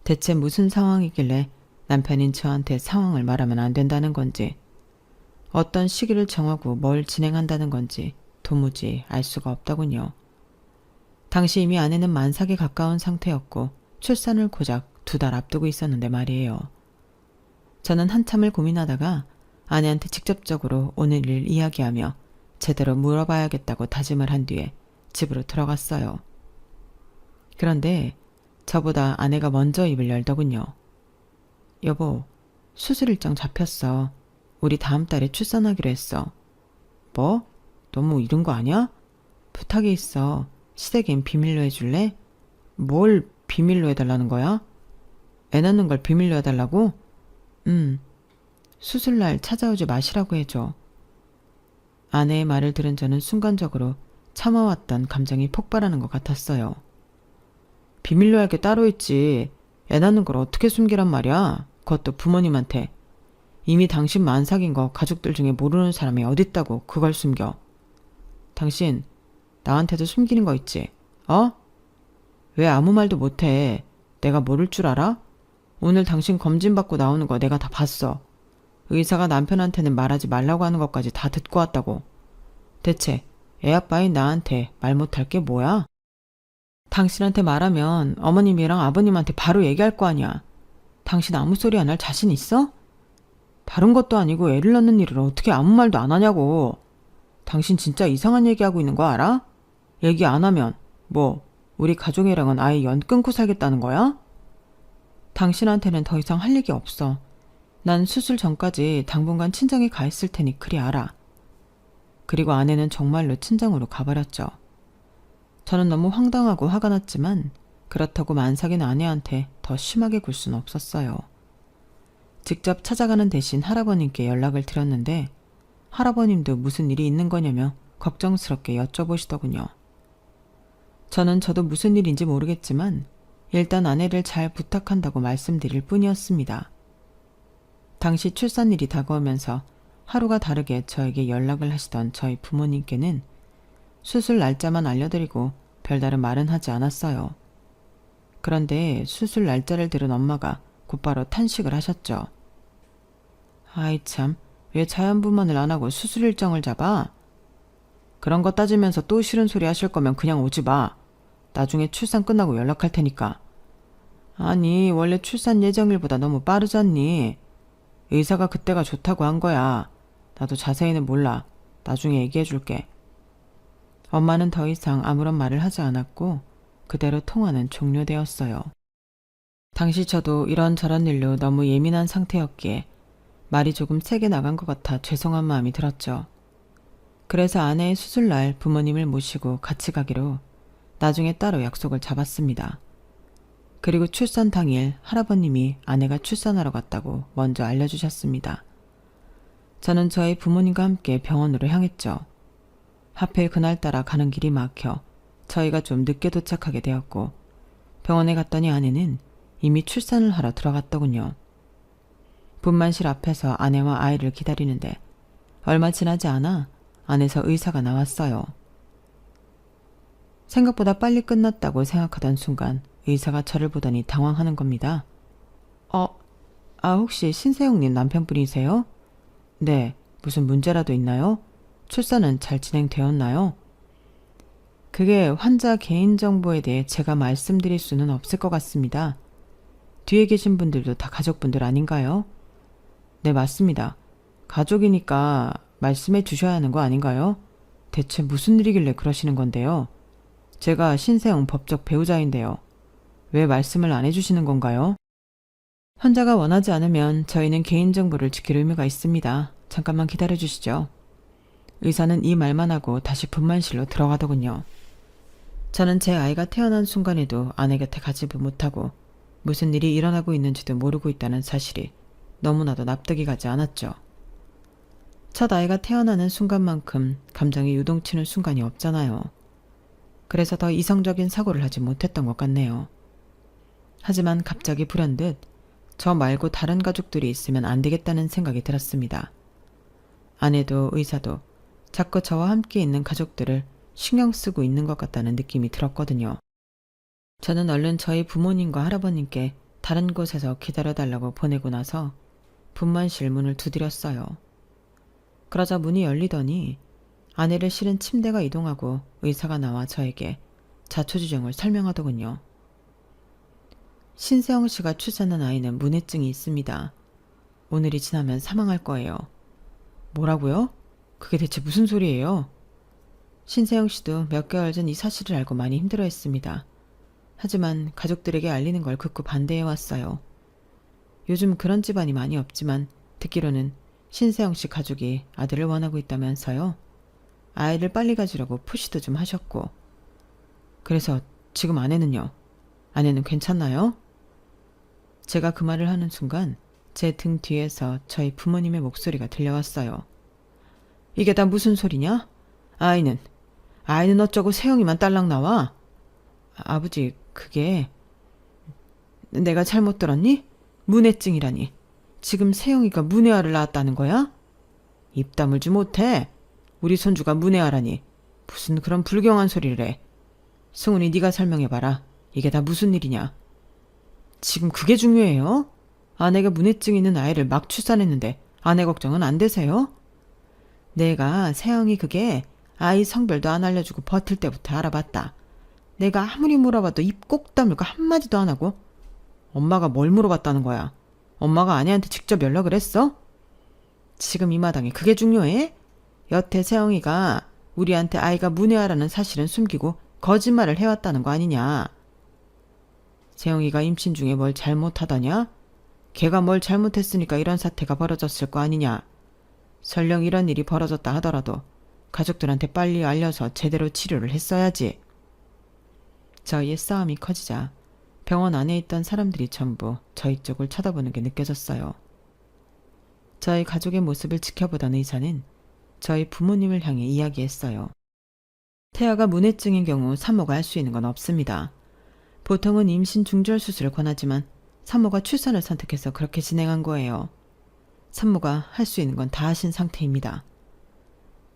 대체 무슨 상황이길래 남편인 저한테 상황을 말하면 안 된다는 건지, 어떤 시기를 정하고 뭘 진행한다는 건지 도무지 알 수가 없더군요. 당시 이미 아내는 만삭에 가까운 상태였고 출산을 고작 2달 앞두고 있었는데 말이에요. 저는 한참을 고민하다가 아내한테 직접적으로 오늘 일 이야기하며 제대로 물어봐야겠다고 다짐을 한 뒤에 집으로 들어갔어요. 그런데 저보다 아내가 먼저 입을 열더군요. 여보, 수술 일정 잡혔어. 우리 다음 달에 출산하기로 했어. 뭐? 너무 이른 거 아니야? 부탁이 있어. 시댁엔 비밀로 해줄래? 뭘 비밀로 해달라는 거야? 애 낳는 걸 비밀로 해달라고? 수술날 찾아오지 마시라고 해줘. 아내의 말을 들은 저는 순간적으로 참아왔던 감정이 폭발하는 것 같았어요. 비밀로 할 게 따로 있지. 애 낳는 걸 어떻게 숨기란 말이야? 그것도 부모님한테. 이미 당신 만삭인 거 가족들 중에 모르는 사람이 어딨다고 그걸 숨겨. 당신 나한테도 숨기는 거 있지? 어? 왜 아무 말도 못해? 내가 모를 줄 알아? 오늘 당신 검진받고 나오는 거 내가 다 봤어. 의사가 남편한테는 말하지 말라고 하는 것까지 다 듣고 왔다고. 대체 애아빠인 나한테 말 못할 게 뭐야? 당신한테 말하면 어머님이랑 아버님한테 바로 얘기할 거 아니야. 당신 아무 소리 안 할 자신 있어? 다른 것도 아니고 애를 낳는 일을 어떻게 아무 말도 안 하냐고. 당신 진짜 이상한 얘기하고 있는 거 알아? 얘기 안 하면 뭐 우리 가족이랑은 아예 연 끊고 살겠다는 거야? 당신한테는 더 이상 할 얘기 없어. 난 수술 전까지 당분간 친정에 가 있을 테니 그리 알아. 그리고 아내는 정말로 친정으로 가버렸죠. 저는 너무 황당하고 화가 났지만 그렇다고 만삭인 아내한테 더 심하게 굴 수는 없었어요. 직접 찾아가는 대신 할아버님께 연락을 드렸는데 할아버님도 무슨 일이 있는 거냐며 걱정스럽게 여쭤보시더군요. 저도 무슨 일인지 모르겠지만 일단 아내를 잘 부탁한다고 말씀드릴 뿐이었습니다. 당시 출산일이 다가오면서 하루가 다르게 저에게 연락을 하시던 저희 부모님께는 수술 날짜만 알려드리고 별다른 말은 하지 않았어요. 그런데 수술 날짜를 들은 엄마가 곧바로 탄식을 하셨죠. 아이 참, 왜 자연분만을 안 하고 수술 일정을 잡아? 그런 거 따지면서 또 싫은 소리 하실 거면 그냥 오지 마. 나중에 출산 끝나고 연락할 테니까. 아니, 원래 출산 예정일보다 너무 빠르잖니. 의사가 그때가 좋다고 한 거야. 나도 자세히는 몰라. 나중에 얘기해 줄게. 엄마는 더 이상 아무런 말을 하지 않았고 그대로 통화는 종료되었어요. 당시 저도 이런저런 일로 너무 예민한 상태였기에 말이 조금 세게 나간 것 같아 죄송한 마음이 들었죠. 그래서 아내의 수술날 부모님을 모시고 같이 가기로 나중에 따로 약속을 잡았습니다. 그리고 출산 당일 할아버님이 아내가 출산하러 갔다고 먼저 알려주셨습니다. 저는 저희 부모님과 함께 병원으로 향했죠. 하필 그날따라 가는 길이 막혀 저희가 좀 늦게 도착하게 되었고 병원에 갔더니 아내는 이미 출산을 하러 들어갔더군요. 분만실 앞에서 아내와 아이를 기다리는데 얼마 지나지 않아 안에서 의사가 나왔어요. 생각보다 빨리 끝났다고 생각하던 순간 의사가 저를 보더니 당황하는 겁니다. 혹시 신세영님 남편분이세요? 네, 무슨 문제라도 있나요? 출산은 잘 진행되었나요? 그게 환자 개인정보에 대해 제가 말씀드릴 수는 없을 것 같습니다. 뒤에 계신 분들도 다 가족분들 아닌가요? 네, 맞습니다. 가족이니까 말씀해 주셔야 하는 거 아닌가요? 대체 무슨 일이길래 그러시는 건데요? 제가 신세영 법적 배우자인데요. 왜 말씀을 안 해주시는 건가요? 환자가 원하지 않으면 저희는 개인정보를 지킬 의무가 있습니다. 잠깐만 기다려주시죠. 의사는 이 말만 하고 다시 분만실로 들어가더군요. 저는 제 아이가 태어난 순간에도 아내 곁에 가지도 못하고 무슨 일이 일어나고 있는지도 모르고 있다는 사실이 너무나도 납득이 가지 않았죠. 첫 아이가 태어나는 순간만큼 감정이 유동치는 순간이 없잖아요. 그래서 더 이성적인 사고를 하지 못했던 것 같네요. 하지만 갑자기 불현듯 저 말고 다른 가족들이 있으면 안 되겠다는 생각이 들었습니다. 아내도 의사도 자꾸 저와 함께 있는 가족들을 신경 쓰고 있는 것 같다는 느낌이 들었거든요. 저는 얼른 저희 부모님과 할아버님께 다른 곳에서 기다려달라고 보내고 나서 분만실 문을 두드렸어요. 그러자 문이 열리더니 아내를 실은 침대가 이동하고 의사가 나와 저에게 자초지종을 설명하더군요. 신세영 씨가 출산한 아이는 문해증이 있습니다. 오늘이 지나면 사망할 거예요. 뭐라고요? 그게 대체 무슨 소리예요? 신세영 씨도 몇 개월 전 이 사실을 알고 많이 힘들어했습니다. 하지만 가족들에게 알리는 걸 극구 반대해왔어요. 요즘 그런 집안이 많이 없지만 듣기로는 신세영 씨 가족이 아들을 원하고 있다면서요. 아이를 빨리 가지려고 푸시도 좀 하셨고. 그래서 지금 아내는요? 아내는 괜찮나요? 제가 그 말을 하는 순간 제 등 뒤에서 저희 부모님의 목소리가 들려왔어요. 이게 다 무슨 소리냐? 아이는 어쩌고 세영이만 딸랑 나와? 아버지, 그게... 내가 잘못 들었니? 문해증이라니. 지금 세영이가 문해아를 낳았다는 거야? 입 다물지 못해. 우리 손주가 문해아라니. 무슨 그런 불경한 소리를 해. 승훈이 네가 설명해봐라. 이게 다 무슨 일이냐? 지금 그게 중요해요? 아내가 문해증 있는 아이를 막 출산했는데 아내 걱정은 안 되세요? 내가 세영이 그게 아이 성별도 안 알려주고 버틸 때부터 알아봤다. 내가 아무리 물어봐도 입 꼭 다물고 한마디도 안 하고. 엄마가 뭘 물어봤다는 거야? 엄마가 아내한테 직접 연락을 했어? 지금 이 마당에 그게 중요해? 여태 세영이가 우리한테 아이가 문해아라는 사실은 숨기고 거짓말을 해왔다는 거 아니냐? 세영이가 임신 중에 뭘 잘못하더냐? 걔가 뭘 잘못했으니까 이런 사태가 벌어졌을 거 아니냐? 설령 이런 일이 벌어졌다 하더라도 가족들한테 빨리 알려서 제대로 치료를 했어야지. 저희의 싸움이 커지자 병원 안에 있던 사람들이 전부 저희 쪽을 쳐다보는 게 느껴졌어요. 저희 가족의 모습을 지켜보던 의사는 저희 부모님을 향해 이야기했어요. 태아가 문해증인 경우 산모가 할 수 있는 건 없습니다. 보통은 임신 중절 수술을 권하지만 산모가 출산을 선택해서 그렇게 진행한 거예요. 산모가 할 수 있는 건 다 하신 상태입니다.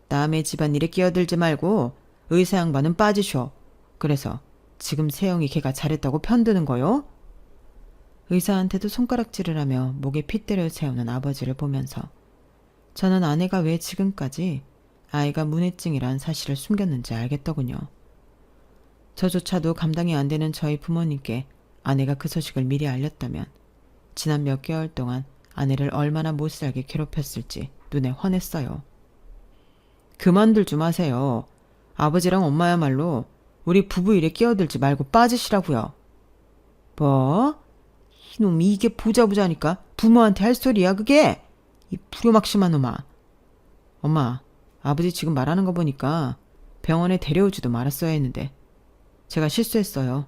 남의 집안일에 끼어들지 말고 의사 양반은 빠지쇼. 그래서 지금 세영이 걔가 잘했다고 편드는 거요? 의사한테도 손가락질을 하며 목에 핏대를 세우는 아버지를 보면서 저는 아내가 왜 지금까지 아이가 문해증이란 사실을 숨겼는지 알겠더군요. 저조차도 감당이 안 되는 저희 부모님께 아내가 그 소식을 미리 알렸다면 지난 몇 개월 동안 아내를 얼마나 못살게 괴롭혔을지 눈에 훤했어요. 그만들 좀 하세요. 아버지랑 엄마야말로 우리 부부 일에 끼어들지 말고 빠지시라고요. 뭐? 이놈이 이게 보자보자니까 부모한테 할 소리야 그게? 이 불효막심한 놈아. 엄마, 아버지 지금 말하는 거 보니까 병원에 데려오지도 말았어야 했는데 제가 실수했어요.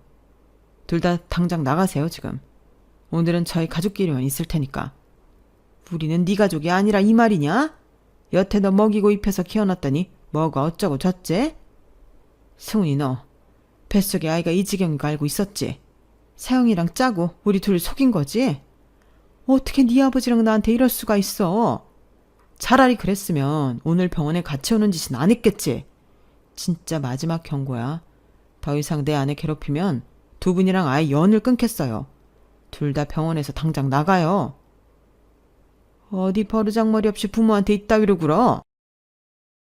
둘 다 당장 나가세요 지금. 오늘은 저희 가족끼리만 있을 테니까. 우리는 네 가족이 아니라 이 말이냐? 여태 너 먹이고 입혀서 키워놨더니 뭐가 어쩌고 저째? 승훈이 너 뱃속에 아이가 이 지경인 거 알고 있었지? 세영이랑 짜고 우리 둘 속인 거지? 어떻게 네 아버지랑 나한테 이럴 수가 있어? 차라리 그랬으면 오늘 병원에 같이 오는 짓은 안 했겠지. 진짜 마지막 경고야. 더 이상 내 아내 괴롭히면 두 분이랑 아예 연을 끊겠어요. 둘 다 병원에서 당장 나가요. 어디 버르장머리 없이 부모한테 이따위로 굴어?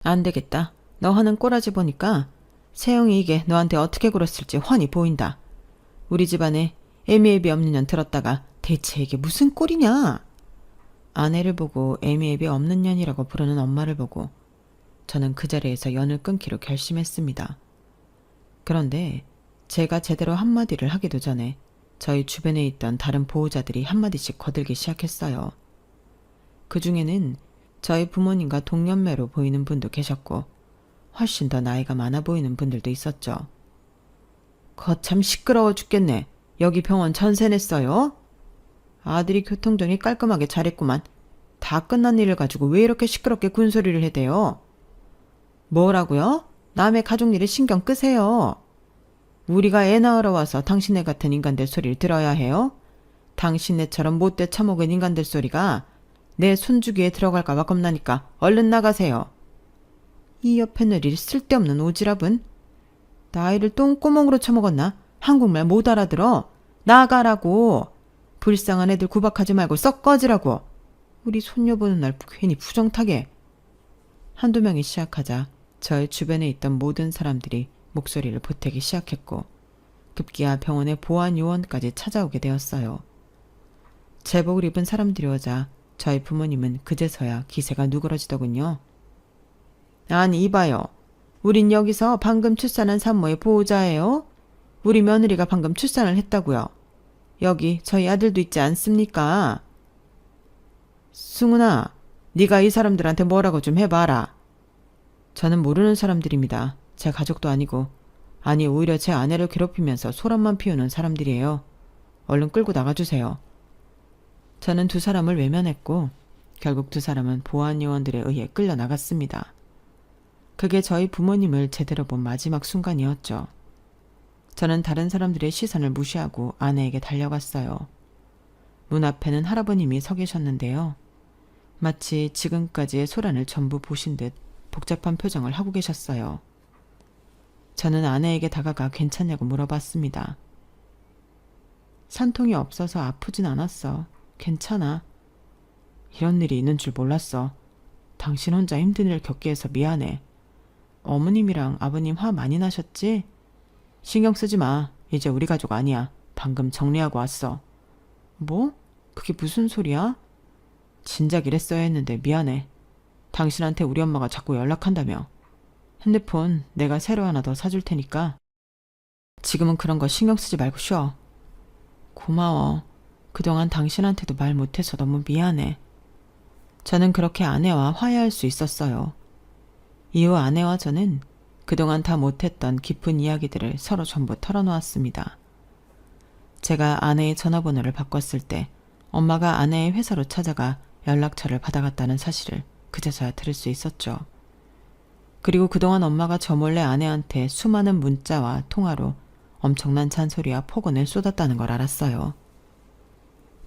안 되겠다. 너 하는 꼬라지 보니까 세영이 이게 너한테 어떻게 굴었을지 훤히 보인다. 우리 집안에 애미애비 없는 년 들었다가 대체 이게 무슨 꼴이냐? 아내를 보고 애미애비 없는 년이라고 부르는 엄마를 보고 저는 그 자리에서 연을 끊기로 결심했습니다. 그런데 제가 제대로 한마디를 하기도 전에 저희 주변에 있던 다른 보호자들이 한마디씩 거들기 시작했어요. 그 중에는 저희 부모님과 동년매로 보이는 분도 계셨고 훨씬 더 나이가 많아 보이는 분들도 있었죠. 거참 시끄러워 죽겠네. 여기 병원 전세 냈어요? 아들이 교통정리 깔끔하게 잘했구만. 다 끝난 일을 가지고 왜 이렇게 시끄럽게 군소리를 해대요? 뭐라고요? 남의 가족 일에 신경 끄세요. 우리가 애 낳으러 와서 당신네 같은 인간들 소리를 들어야 해요? 당신네처럼 못돼 처먹은 인간들 소리가 내 손주기에 들어갈까봐 겁나니까 얼른 나가세요. 이 옆에 내릴 쓸데없는 오지랖은? 나이를 똥구멍으로 처먹었나? 한국말 못 알아들어? 나가라고. 불쌍한 애들 구박하지 말고 썩 꺼지라고. 우리 손녀 보는 날 괜히 부정타게. 한두 명이 시작하자 저의 주변에 있던 모든 사람들이 목소리를 보태기 시작했고 급기야 병원의 보안 요원까지 찾아오게 되었어요. 제복을 입은 사람들이 오자 저희 부모님은 그제서야 기세가 누그러지더군요. 아니 이봐요. 우린 여기서 방금 출산한 산모의 보호자예요. 우리 며느리가 방금 출산을 했다고요. 여기 저희 아들도 있지 않습니까? 승훈아, 네가 이 사람들한테 뭐라고 좀 해봐라. 저는 모르는 사람들입니다. 제 가족도 아니고 아니 오히려 제 아내를 괴롭히면서 소란만 피우는 사람들이에요. 얼른 끌고 나가주세요. 저는 두 사람을 외면했고 결국 두 사람은 보안 요원들에 의해 끌려 나갔습니다. 그게 저희 부모님을 제대로 본 마지막 순간이었죠. 저는 다른 사람들의 시선을 무시하고 아내에게 달려갔어요. 문 앞에는 할아버님이 서 계셨는데요. 마치 지금까지의 소란을 전부 보신 듯 복잡한 표정을 하고 계셨어요. 저는 아내에게 다가가 괜찮냐고 물어봤습니다. 산통이 없어서 아프진 않았어. 괜찮아. 이런 일이 있는 줄 몰랐어. 당신 혼자 힘든 일 겪게 해서 미안해. 어머님이랑 아버님 화 많이 나셨지? 신경 쓰지 마. 이제 우리 가족 아니야. 방금 정리하고 왔어. 뭐? 그게 무슨 소리야? 진작 이랬어야 했는데 미안해. 당신한테 우리 엄마가 자꾸 연락한다며. 핸드폰 내가 새로 하나 더 사줄 테니까 지금은 그런 거 신경 쓰지 말고 쉬어. 고마워. 그동안 당신한테도 말 못해서 너무 미안해. 저는 그렇게 아내와 화해할 수 있었어요. 이후 아내와 저는 그동안 다 못했던 깊은 이야기들을 서로 전부 털어놓았습니다. 제가 아내의 전화번호를 바꿨을 때 엄마가 아내의 회사로 찾아가 연락처를 받아갔다는 사실을 그제서야 들을 수 있었죠. 그리고 그동안 엄마가 저 몰래 아내한테 수많은 문자와 통화로 엄청난 잔소리와 폭언을 쏟았다는 걸 알았어요.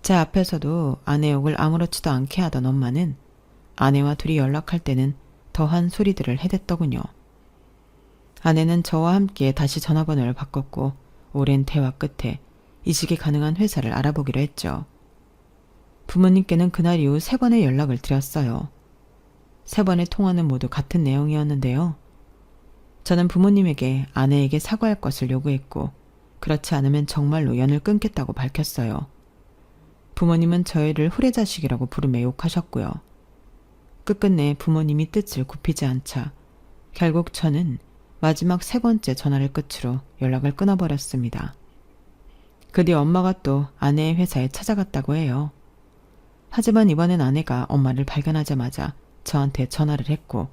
제 앞에서도 아내 욕을 아무렇지도 않게 하던 엄마는 아내와 둘이 연락할 때는 더한 소리들을 해댔더군요. 아내는 저와 함께 다시 전화번호를 바꿨고 오랜 대화 끝에 이직이 가능한 회사를 알아보기로 했죠. 부모님께는 그날 이후 3번의 연락을 드렸어요. 3번의 통화는 모두 같은 내용이었는데요. 저는 부모님에게 아내에게 사과할 것을 요구했고 그렇지 않으면 정말로 연을 끊겠다고 밝혔어요. 부모님은 저희를 후레자식이라고 부르며 욕하셨고요. 끝끝내 부모님이 뜻을 굽히지 않자 결국 저는 마지막 3번째 전화를 끝으로 연락을 끊어버렸습니다. 그 뒤 엄마가 또 아내의 회사에 찾아갔다고 해요. 하지만 이번엔 아내가 엄마를 발견하자마자 저한테 전화를 했고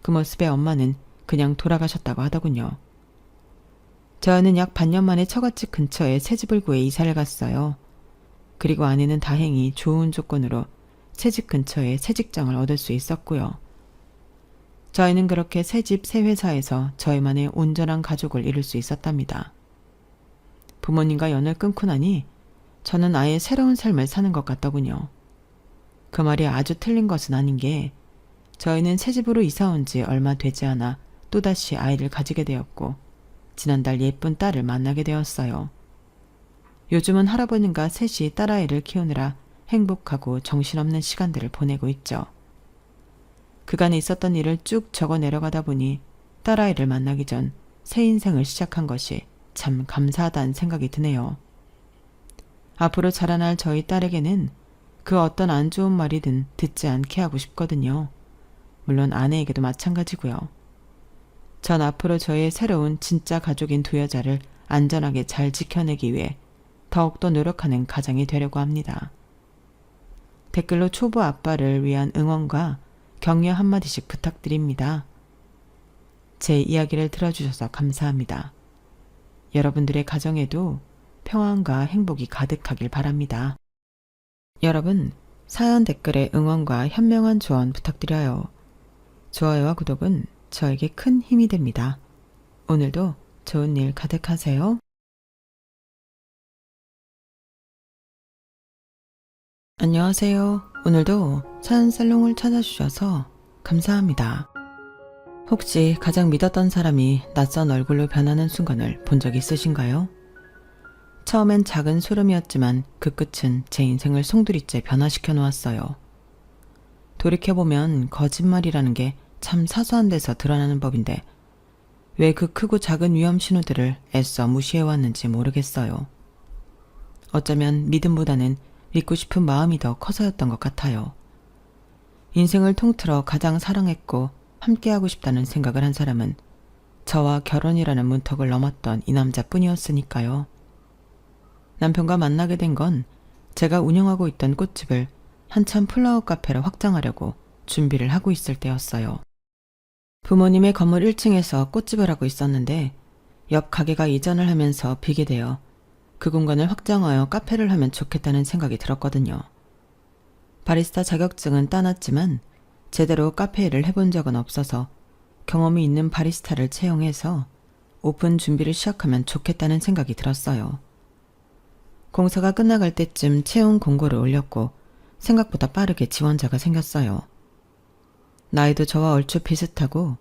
그 모습에 엄마는 그냥 돌아가셨다고 하더군요. 저는 약 반년 만에 처갓집 근처에 새집을 구해 이사를 갔어요. 그리고 아내는 다행히 좋은 조건으로 새집 근처에 새 직장을 얻을 수 있었고요. 저희는 그렇게 새집 새 회사에서 저희만의 온전한 가족을 이룰 수 있었답니다. 부모님과 연을 끊고 나니 저는 아예 새로운 삶을 사는 것 같더군요. 그 말이 아주 틀린 것은 아닌 게 저희는 새집으로 이사 온 지 얼마 되지 않아 또다시 아이를 가지게 되었고 지난달 예쁜 딸을 만나게 되었어요. 요즘은 할아버님과 셋이 딸아이를 키우느라 행복하고 정신없는 시간들을 보내고 있죠. 그간에 있었던 일을 쭉 적어 내려가다 보니 딸아이를 만나기 전 새 인생을 시작한 것이 참 감사하다는 생각이 드네요. 앞으로 자라날 저희 딸에게는 그 어떤 안 좋은 말이든 듣지 않게 하고 싶거든요. 물론 아내에게도 마찬가지고요. 전 앞으로 저의 새로운 진짜 가족인 두 여자를 안전하게 잘 지켜내기 위해 더욱더 노력하는 가장이 되려고 합니다. 댓글로 초보 아빠를 위한 응원과 격려 한마디씩 부탁드립니다. 제 이야기를 들어주셔서 감사합니다. 여러분들의 가정에도 평안과 행복이 가득하길 바랍니다. 여러분, 사연 댓글에 응원과 현명한 조언 부탁드려요. 좋아요와 구독은 저에게 큰 힘이 됩니다. 오늘도 좋은 일 가득하세요. 안녕하세요. 오늘도 사연 살롱을 찾아주셔서 감사합니다. 혹시 가장 믿었던 사람이 낯선 얼굴로 변하는 순간을 본 적 있으신가요? 처음엔 작은 소름이었지만 그 끝은 제 인생을 송두리째 변화시켜 놓았어요. 돌이켜보면 거짓말이라는 게 참 사소한 데서 드러나는 법인데 왜 그 크고 작은 위험 신호들을 애써 무시해왔는지 모르겠어요. 어쩌면 믿음보다는 믿고 싶은 마음이 더 커서였던 것 같아요. 인생을 통틀어 가장 사랑했고 함께하고 싶다는 생각을 한 사람은 저와 결혼이라는 문턱을 넘었던 이 남자뿐이었으니까요. 남편과 만나게 된 건 제가 운영하고 있던 꽃집을 한참 플라워 카페로 확장하려고 준비를 하고 있을 때였어요. 부모님의 건물 1층에서 꽃집을 하고 있었는데 옆 가게가 이전을 하면서 비게 되어 그 공간을 확장하여 카페를 하면 좋겠다는 생각이 들었거든요. 바리스타 자격증은 따놨지만 제대로 카페 일을 해본 적은 없어서 경험이 있는 바리스타를 채용해서 오픈 준비를 시작하면 좋겠다는 생각이 들었어요. 공사가 끝나갈 때쯤 채용 공고를 올렸고 생각보다 빠르게 지원자가 생겼어요. 나이도 저와 얼추 비슷하고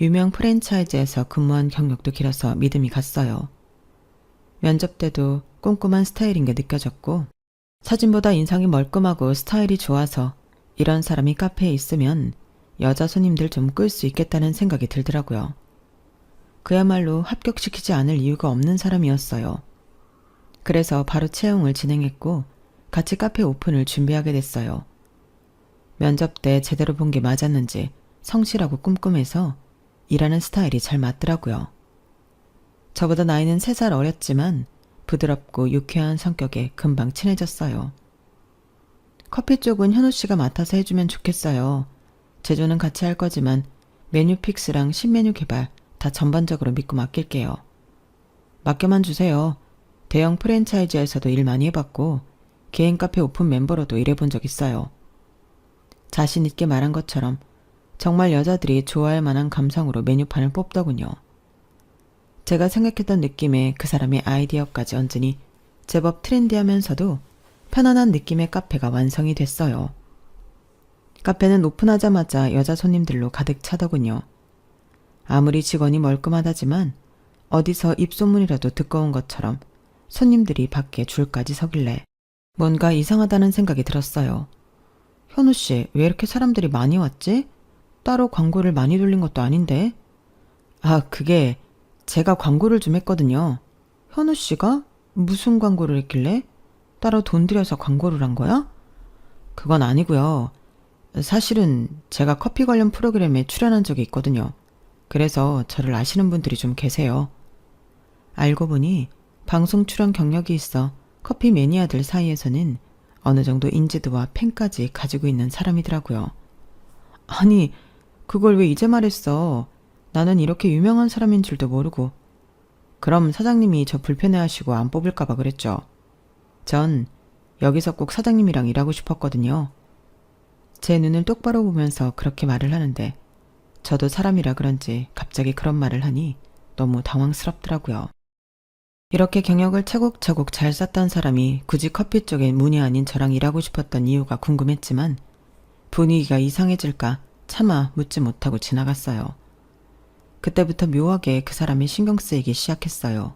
유명 프랜차이즈에서 근무한 경력도 길어서 믿음이 갔어요. 면접 때도 꼼꼼한 스타일인 게 느껴졌고 사진보다 인상이 멀끔하고 스타일이 좋아서 이런 사람이 카페에 있으면 여자 손님들 좀 끌 수 있겠다는 생각이 들더라고요. 그야말로 합격시키지 않을 이유가 없는 사람이었어요. 그래서 바로 채용을 진행했고 같이 카페 오픈을 준비하게 됐어요. 면접 때 제대로 본 게 맞았는지 성실하고 꼼꼼해서 일하는 스타일이 잘 맞더라고요. 저보다 나이는 3살 어렸지만 부드럽고 유쾌한 성격에 금방 친해졌어요. 커피 쪽은 현우 씨가 맡아서 해주면 좋겠어요. 제조는 같이 할 거지만 메뉴 픽스랑 신메뉴 개발 다 전반적으로 믿고 맡길게요. 맡겨만 주세요. 대형 프랜차이즈에서도 일 많이 해봤고 개인 카페 오픈 멤버로도 일해본 적 있어요. 자신 있게 말한 것처럼 정말 여자들이 좋아할 만한 감성으로 메뉴판을 뽑더군요. 제가 생각했던 느낌의 그 사람의 아이디어까지 얹으니 제법 트렌디하면서도 편안한 느낌의 카페가 완성이 됐어요. 카페는 오픈하자마자 여자 손님들로 가득 차더군요. 아무리 직원이 멀끔하다지만 어디서 입소문이라도 듣고 온 것처럼 손님들이 밖에 줄까지 서길래 뭔가 이상하다는 생각이 들었어요. 현우 씨, 왜 이렇게 사람들이 많이 왔지? 따로 광고를 많이 돌린 것도 아닌데? 아, 그게 제가 광고를 좀 했거든요. 현우 씨가 무슨 광고를 했길래? 따로 돈 들여서 광고를 한 거야? 그건 아니고요. 사실은 제가 커피 관련 프로그램에 출연한 적이 있거든요. 그래서 저를 아시는 분들이 좀 계세요. 알고 보니 방송 출연 경력이 있어 커피 매니아들 사이에서는 어느 정도 인지도와 팬까지 가지고 있는 사람이더라고요. 아니, 그걸 왜 이제 말했어? 나는 이렇게 유명한 사람인 줄도 모르고. 그럼 사장님이 저 불편해하시고 안 뽑을까봐 그랬죠. 전 여기서 꼭 사장님이랑 일하고 싶었거든요. 제 눈을 똑바로 보면서 그렇게 말을 하는데 저도 사람이라 그런지 갑자기 그런 말을 하니 너무 당황스럽더라고요. 이렇게 경력을 차곡차곡 잘 쌓던 사람이 굳이 커피 쪽에 문이 아닌 저랑 일하고 싶었던 이유가 궁금했지만 분위기가 이상해질까 차마 묻지 못하고 지나갔어요. 그때부터 묘하게 그 사람이 신경 쓰이기 시작했어요.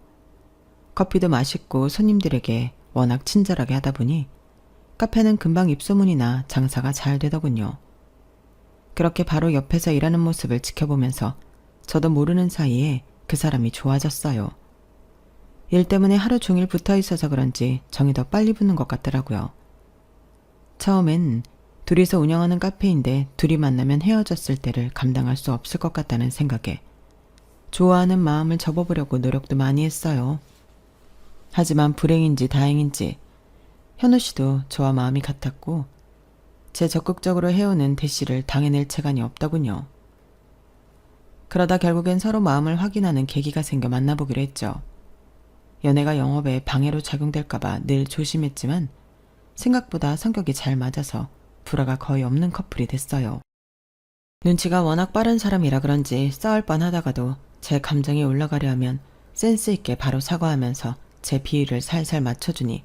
커피도 맛있고 손님들에게 워낙 친절하게 하다 보니 카페는 금방 입소문이 나 장사가 잘 되더군요. 그렇게 바로 옆에서 일하는 모습을 지켜보면서 저도 모르는 사이에 그 사람이 좋아졌어요. 일 때문에 하루 종일 붙어 있어서 그런지 정이 더 빨리 붙는 것 같더라고요. 처음엔 둘이서 운영하는 카페인데 둘이 만나면 헤어졌을 때를 감당할 수 없을 것 같다는 생각에 좋아하는 마음을 접어보려고 노력도 많이 했어요. 하지만 불행인지 다행인지 현우 씨도 저와 마음이 같았고 제 적극적으로 해오는 대시를 당해낼 체간이 없더군요. 그러다 결국엔 서로 마음을 확인하는 계기가 생겨 만나보기로 했죠. 연애가 영업에 방해로 작용될까봐 늘 조심했지만 생각보다 성격이 잘 맞아서 불화가 거의 없는 커플이 됐어요. 눈치가 워낙 빠른 사람이라 그런지 싸울 뻔하다가도 제 감정이 올라가려 하면 센스 있게 바로 사과하면서 제 비위를 살살 맞춰주니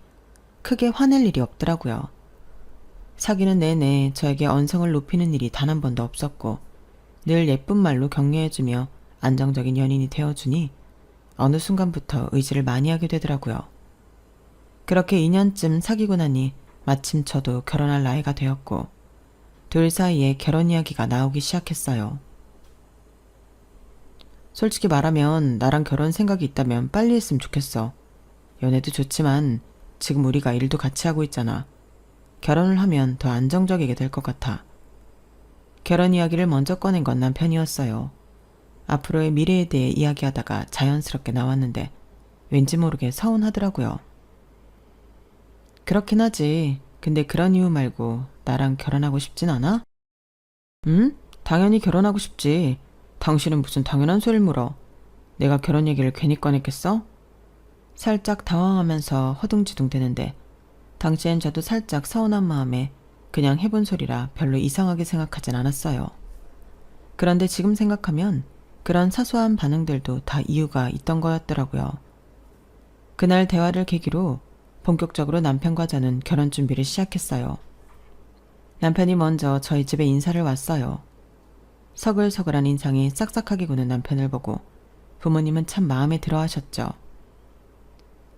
크게 화낼 일이 없더라고요. 사귀는 내내 저에게 언성을 높이는 일이 단 한 번도 없었고 늘 예쁜 말로 격려해주며 안정적인 연인이 되어주니 어느 순간부터 의지를 많이 하게 되더라고요. 그렇게 2년쯤 사귀고 나니 마침 저도 결혼할 나이가 되었고 둘 사이에 결혼 이야기가 나오기 시작했어요. 솔직히 말하면 나랑 결혼 생각이 있다면 빨리 했으면 좋겠어. 연애도 좋지만 지금 우리가 일도 같이 하고 있잖아. 결혼을 하면 더 안정적이게 될 것 같아. 결혼 이야기를 먼저 꺼낸 건 남편이었어요. 앞으로의 미래에 대해 이야기하다가 자연스럽게 나왔는데 왠지 모르게 서운하더라고요. 그렇긴 하지. 근데 그런 이유 말고 나랑 결혼하고 싶진 않아? 응? 당연히 결혼하고 싶지. 당신은 무슨 당연한 소리를 물어. 내가 결혼 얘기를 괜히 꺼냈겠어? 살짝 당황하면서 허둥지둥 대는데 당시엔 저도 살짝 서운한 마음에 그냥 해본 소리라 별로 이상하게 생각하진 않았어요. 그런데 지금 생각하면 그런 사소한 반응들도 다 이유가 있던 거였더라고요. 그날 대화를 계기로 본격적으로 남편과 저는 결혼 준비를 시작했어요. 남편이 먼저 저희 집에 인사를 왔어요. 서글서글한 인상이 싹싹하게 구는 남편을 보고 부모님은 참 마음에 들어 하셨죠.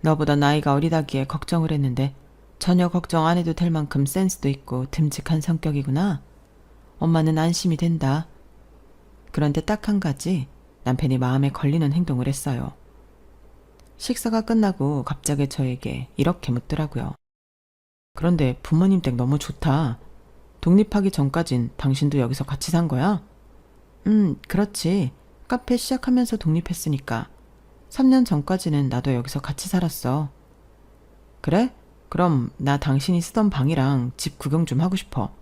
너보다 나이가 어리다기에 걱정을 했는데 전혀 걱정 안 해도 될 만큼 센스도 있고 듬직한 성격이구나. 엄마는 안심이 된다. 그런데 딱 한 가지 남편이 마음에 걸리는 행동을 했어요. 식사가 끝나고 갑자기 저에게 이렇게 묻더라고요. 그런데 부모님 댁 너무 좋다. 독립하기 전까진 당신도 여기서 같이 산 거야? 그렇지. 카페 시작하면서 독립했으니까. 3년 전까지는 나도 여기서 같이 살았어. 그래? 그럼 나 당신이 쓰던 방이랑 집 구경 좀 하고 싶어.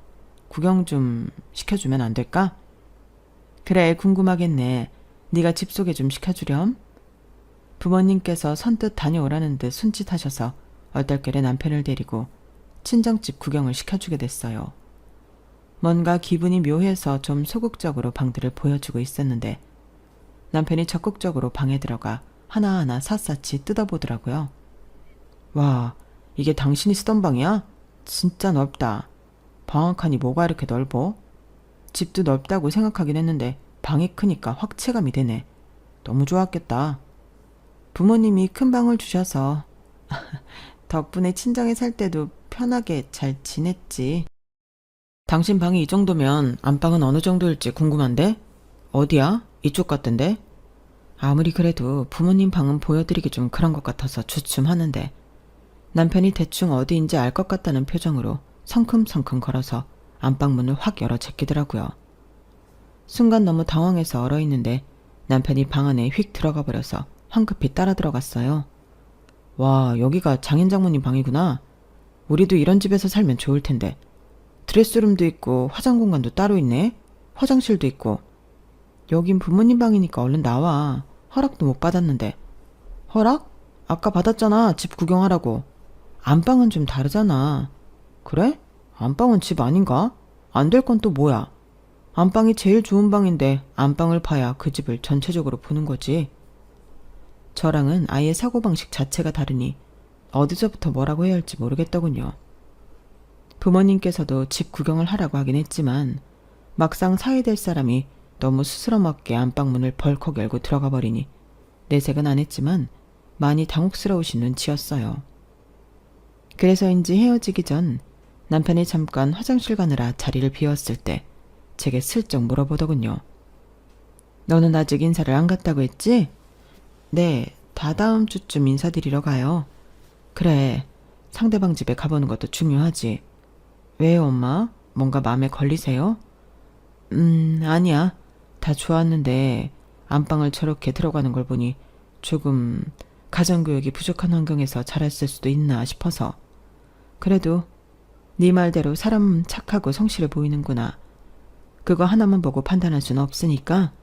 구경 좀 시켜주면 안 될까? 그래, 궁금하겠네. 네가 집 소개 좀 시켜주렴. 부모님께서 선뜻 다녀오라는 듯 손짓하셔서 얼떨결에 남편을 데리고 친정집 구경을 시켜주게 됐어요. 뭔가 기분이 묘해서 좀 소극적으로 방들을 보여주고 있었는데 남편이 적극적으로 방에 들어가 하나하나 샅샅이 뜯어보더라고요. 와, 이게 당신이 쓰던 방이야? 진짜 넓다. 방 한 칸이 뭐가 이렇게 넓어? 집도 넓다고 생각하긴 했는데 방이 크니까 확 체감이 되네. 너무 좋았겠다. 부모님이 큰 방을 주셔서 덕분에 친정에 살 때도 편하게 잘 지냈지. 당신 방이 이 정도면 안방은 어느 정도일지 궁금한데? 어디야? 이쪽 같던데? 아무리 그래도 부모님 방은 보여드리기 좀 그런 것 같아서 주춤하는데 남편이 대충 어디인지 알 것 같다는 표정으로 성큼성큼 걸어서 안방문을 확 열어 제끼더라고요. 순간 너무 당황해서 얼어있는데 남편이 방 안에 휙 들어가 버려서 황급히 따라 들어갔어요. 와, 여기가 장인 장모님 방이구나. 우리도 이런 집에서 살면 좋을 텐데. 드레스룸도 있고 화장 공간도 따로 있네. 화장실도 있고. 여긴 부모님 방이니까 얼른 나와. 허락도 못 받았는데. 허락? 아까 받았잖아. 집 구경하라고. 안방은 좀 다르잖아. 그래? 안방은 집 아닌가? 안 될 건 또 뭐야? 안방이 제일 좋은 방인데 안방을 봐야 그 집을 전체적으로 보는 거지. 저랑은 아예 사고방식 자체가 다르니 어디서부터 뭐라고 해야 할지 모르겠더군요. 부모님께서도 집 구경을 하라고 하긴 했지만 막상 사이될 사람이 너무 스스럼없게 안방문을 벌컥 열고 들어가 버리니 내색은 안 했지만 많이 당혹스러우신 눈치였어요. 그래서인지 헤어지기 전 남편이 잠깐 화장실 가느라 자리를 비웠을 때 제게 슬쩍 물어보더군요. 너는 아직 인사를 안 갔다고 했지? 네, 다다음 주쯤 인사드리러 가요. 그래, 상대방 집에 가보는 것도 중요하지. 왜요, 엄마? 뭔가 마음에 걸리세요? 아니야. 다 좋았는데 안방을 저렇게 들어가는 걸 보니 조금 가정교육이 부족한 환경에서 자랐을 수도 있나 싶어서. 그래도 네 말대로 사람 착하고 성실해 보이는구나. 그거 하나만 보고 판단할 수는 없으니까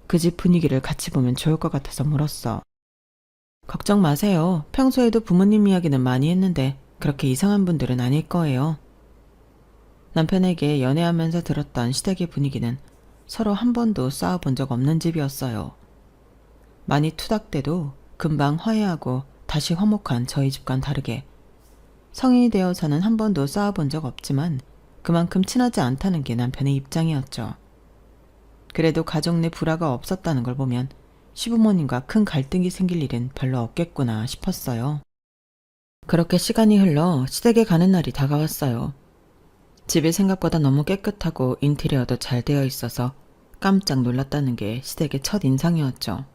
그 집 분위기를 같이 보면 좋을 것 같아서 물었어. 걱정 마세요. 평소에도 부모님 이야기는 많이 했는데 그렇게 이상한 분들은 아닐 거예요. 남편에게 연애하면서 들었던 시댁의 분위기는 서로 한 번도 싸워본 적 없는 집이었어요. 많이 투닥대도 금방 화해하고 다시 화목한 저희 집과는 다르게 성인이 되어서는 한 번도 싸워본 적 없지만 그만큼 친하지 않다는 게 남편의 입장이었죠. 그래도 가족 내 불화가 없었다는 걸 보면 시부모님과 큰 갈등이 생길 일은 별로 없겠구나 싶었어요. 그렇게 시간이 흘러 시댁에 가는 날이 다가왔어요. 집이 생각보다 너무 깨끗하고 인테리어도 잘 되어 있어서 깜짝 놀랐다는 게 시댁의 첫 인상이었죠.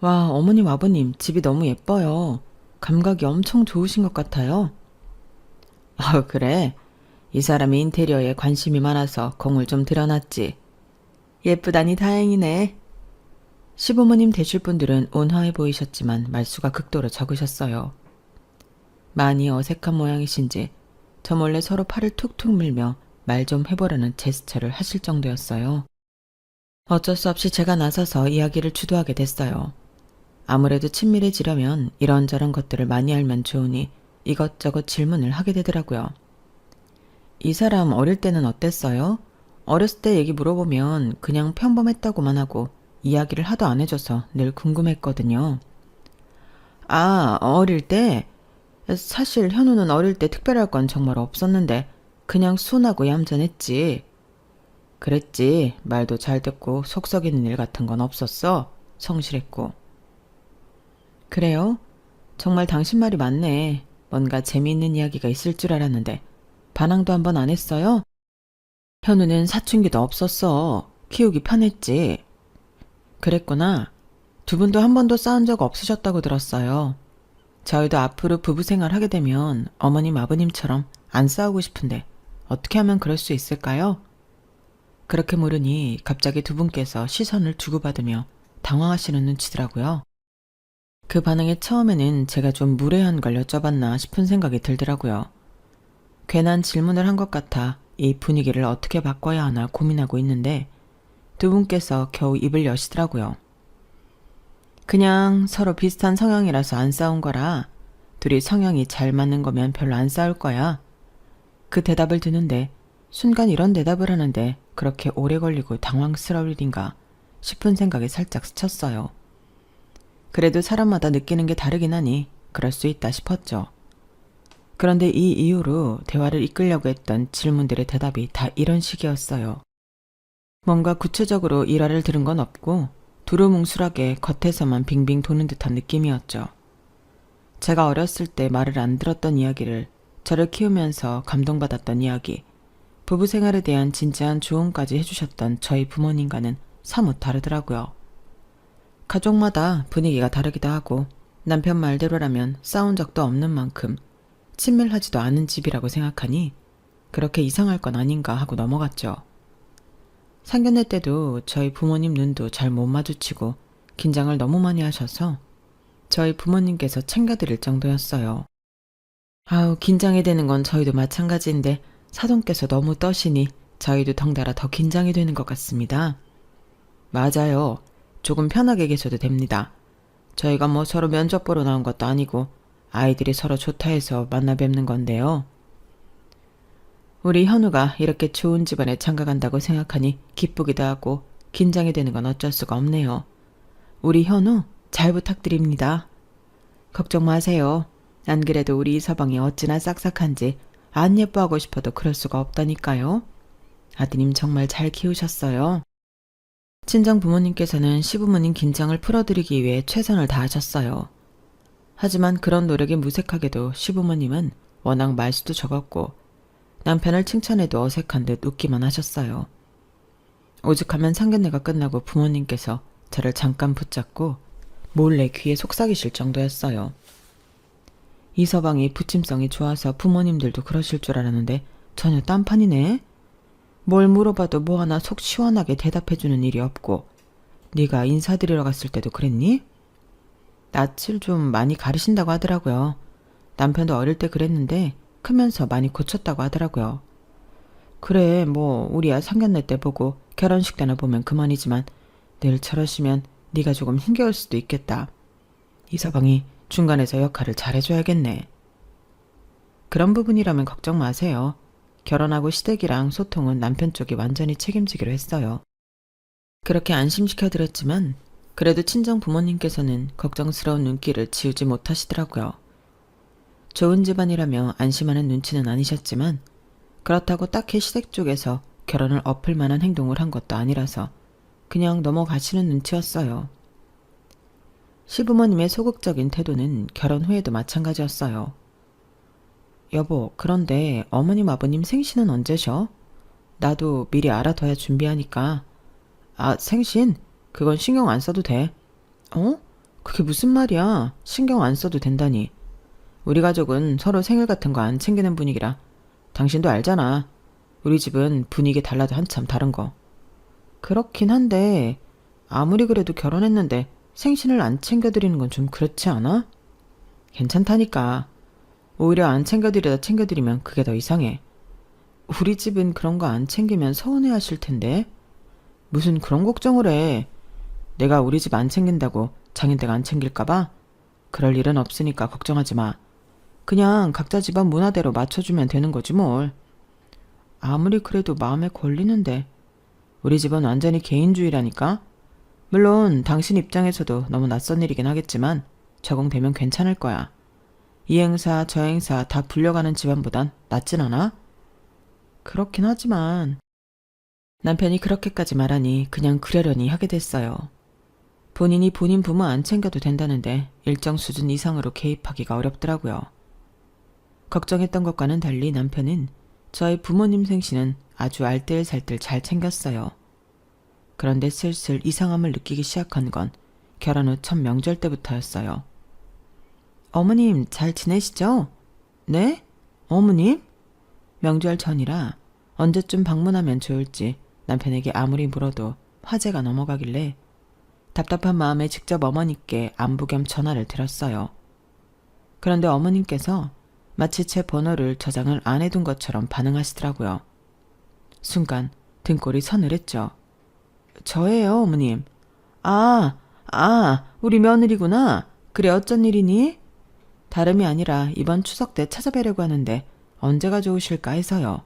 와, 어머님 아버님 집이 너무 예뻐요. 감각이 엄청 좋으신 것 같아요. 그래. 이 사람이 인테리어에 관심이 많아서 공을 좀 들여놨지. 예쁘다니 다행이네. 시부모님 되실 분들은 온화해 보이셨지만 말수가 극도로 적으셨어요. 많이 어색한 모양이신지 저 몰래 서로 팔을 툭툭 밀며 말 좀 해보라는 제스처를 하실 정도였어요. 어쩔 수 없이 제가 나서서 이야기를 주도하게 됐어요. 아무래도 친밀해지려면 이런저런 것들을 많이 알면 좋으니 이것저것 질문을 하게 되더라고요. 이 사람 어릴 때는 어땠어요? 어렸을 때 얘기 물어보면 그냥 평범했다고만 하고 이야기를 하도 안 해줘서 늘 궁금했거든요. 어릴 때? 사실 현우는 어릴 때 특별할 건 정말 없었는데 그냥 순하고 얌전했지. 그랬지. 말도 잘 듣고 속 썩이는 일 같은 건 없었어. 성실했고. 그래요? 정말 당신 말이 맞네. 뭔가 재미있는 이야기가 있을 줄 알았는데 반항도 한 번 안 했어요? 현우는 사춘기도 없었어. 키우기 편했지. 그랬구나. 두 분도 한 번도 싸운 적 없으셨다고 들었어요. 저희도 앞으로 부부 생활 하게 되면 어머님 아버님처럼 안 싸우고 싶은데 어떻게 하면 그럴 수 있을까요? 그렇게 물으니 갑자기 두 분께서 시선을 주고받으며 당황하시는 눈치더라고요. 그 반응에 처음에는 제가 좀 무례한 걸 여쭤봤나 싶은 생각이 들더라고요. 괜한 질문을 한 것 같아 이 분위기를 어떻게 바꿔야 하나 고민하고 있는데 두 분께서 겨우 입을 여시더라고요. 그냥 서로 비슷한 성향이라서 안 싸운 거라. 둘이 성향이 잘 맞는 거면 별로 안 싸울 거야. 그 대답을 듣는데 순간 이런 대답을 하는데 그렇게 오래 걸리고 당황스러울 일인가 싶은 생각이 살짝 스쳤어요. 그래도 사람마다 느끼는 게 다르긴 하니 그럴 수 있다 싶었죠. 그런데 이 이후로 대화를 이끌려고 했던 질문들의 대답이 다 이런 식이었어요. 뭔가 구체적으로 일화를 들은 건 없고 두루뭉술하게 겉에서만 빙빙 도는 듯한 느낌이었죠. 제가 어렸을 때 말을 안 들었던 이야기를 저를 키우면서 감동받았던 이야기, 부부 생활에 대한 진지한 조언까지 해주셨던 저희 부모님과는 사뭇 다르더라고요. 가족마다 분위기가 다르기도 하고 남편 말대로라면 싸운 적도 없는 만큼 친밀하지도 않은 집이라고 생각하니 그렇게 이상할 건 아닌가 하고 넘어갔죠. 상견례 때도 저희 부모님 눈도 잘 못 마주치고 긴장을 너무 많이 하셔서 저희 부모님께서 챙겨드릴 정도였어요. 긴장이 되는 건 저희도 마찬가지인데 사돈께서 너무 떠시니 저희도 덩달아 더 긴장이 되는 것 같습니다. 맞아요. 조금 편하게 계셔도 됩니다. 저희가 뭐 서로 면접 보러 나온 것도 아니고 아이들이 서로 좋다 해서 만나 뵙는 건데요. 우리 현우가 이렇게 좋은 집안에 장가간다고 생각하니 기쁘기도 하고 긴장이 되는 건 어쩔 수가 없네요. 우리 현우 잘 부탁드립니다. 걱정 마세요. 안 그래도 우리 이서방이 어찌나 싹싹한지 안 예뻐하고 싶어도 그럴 수가 없다니까요. 아드님 정말 잘 키우셨어요. 친정 부모님께서는 시부모님 긴장을 풀어드리기 위해 최선을 다하셨어요. 하지만 그런 노력이 무색하게도 시부모님은 워낙 말수도 적었고 남편을 칭찬해도 어색한 듯 웃기만 하셨어요. 오죽하면 상견례가 끝나고 부모님께서 저를 잠깐 붙잡고 몰래 귀에 속삭이실 정도였어요. 이서방이 부침성이 좋아서 부모님들도 그러실 줄 알았는데 전혀 딴판이네. 뭘 물어봐도 뭐 하나 속 시원하게 대답해주는 일이 없고 네가 인사드리러 갔을 때도 그랬니? 낯을 좀 많이 가리신다고 하더라고요. 남편도 어릴 때 그랬는데 크면서 많이 고쳤다고 하더라고요. 그래 뭐 우리야 상견례 때 보고 결혼식 때나 보면 그만이지만 늘 저러시면 네가 조금 힘겨울 수도 있겠다. 이서방이 중간에서 역할을 잘해줘야겠네. 그런 부분이라면 걱정 마세요. 결혼하고 시댁이랑 소통은 남편 쪽이 완전히 책임지기로 했어요. 그렇게 안심시켜드렸지만 그래도 친정 부모님께서는 걱정스러운 눈길을 지우지 못하시더라고요. 좋은 집안이라며 안심하는 눈치는 아니셨지만 그렇다고 딱히 시댁 쪽에서 결혼을 엎을 만한 행동을 한 것도 아니라서 그냥 넘어가시는 눈치였어요. 시부모님의 소극적인 태도는 결혼 후에도 마찬가지였어요. 여보, 그런데 어머님 아버님 생신은 언제셔? 나도 미리 알아둬야 준비하니까. 아, 생신? 그건 신경 안 써도 돼. 어? 그게 무슨 말이야? 신경 안 써도 된다니. 우리 가족은 서로 생일 같은 거 안 챙기는 분위기라. 당신도 알잖아. 우리 집은 분위기 달라도 한참 다른 거. 그렇긴 한데 아무리 그래도 결혼했는데 생신을 안 챙겨드리는 건 좀 그렇지 않아? 괜찮다니까. 오히려 안 챙겨드리다 챙겨드리면 그게 더 이상해. 우리 집은 그런 거 안 챙기면 서운해 하실 텐데. 무슨 그런 걱정을 해. 내가 우리 집 안 챙긴다고 장인댁 안 챙길까봐? 그럴 일은 없으니까 걱정하지 마. 그냥 각자 집안 문화대로 맞춰주면 되는 거지 뭘. 아무리 그래도 마음에 걸리는데. 우리 집은 완전히 개인주의라니까. 물론 당신 입장에서도 너무 낯선 일이긴 하겠지만 적응되면 괜찮을 거야. 이 행사 저 행사 다 불려가는 집안보단 낫진 않아? 그렇긴 하지만 남편이 그렇게까지 말하니 그냥 그러려니 하게 됐어요. 본인이 본인 부모 안 챙겨도 된다는데 일정 수준 이상으로 개입하기가 어렵더라고요. 걱정했던 것과는 달리 남편은 저희 부모님 생신은 아주 알뜰살뜰 잘 챙겼어요. 그런데 슬슬 이상함을 느끼기 시작한 건 결혼 후 첫 명절 때부터였어요. 어머님 잘 지내시죠? 네? 어머님? 명절 전이라 언제쯤 방문하면 좋을지 남편에게 아무리 물어도 화제가 넘어가길래 답답한 마음에 직접 어머니께 안부 겸 전화를 드렸어요. 그런데 어머님께서 마치 제 번호를 저장을 안 해둔 것처럼 반응하시더라고요. 순간 등골이 서늘했죠. 저예요, 어머님. 우리 며느리구나. 그래, 어쩐 일이니? 다름이 아니라 이번 추석 때 찾아뵈려고 하는데 언제가 좋으실까 해서요.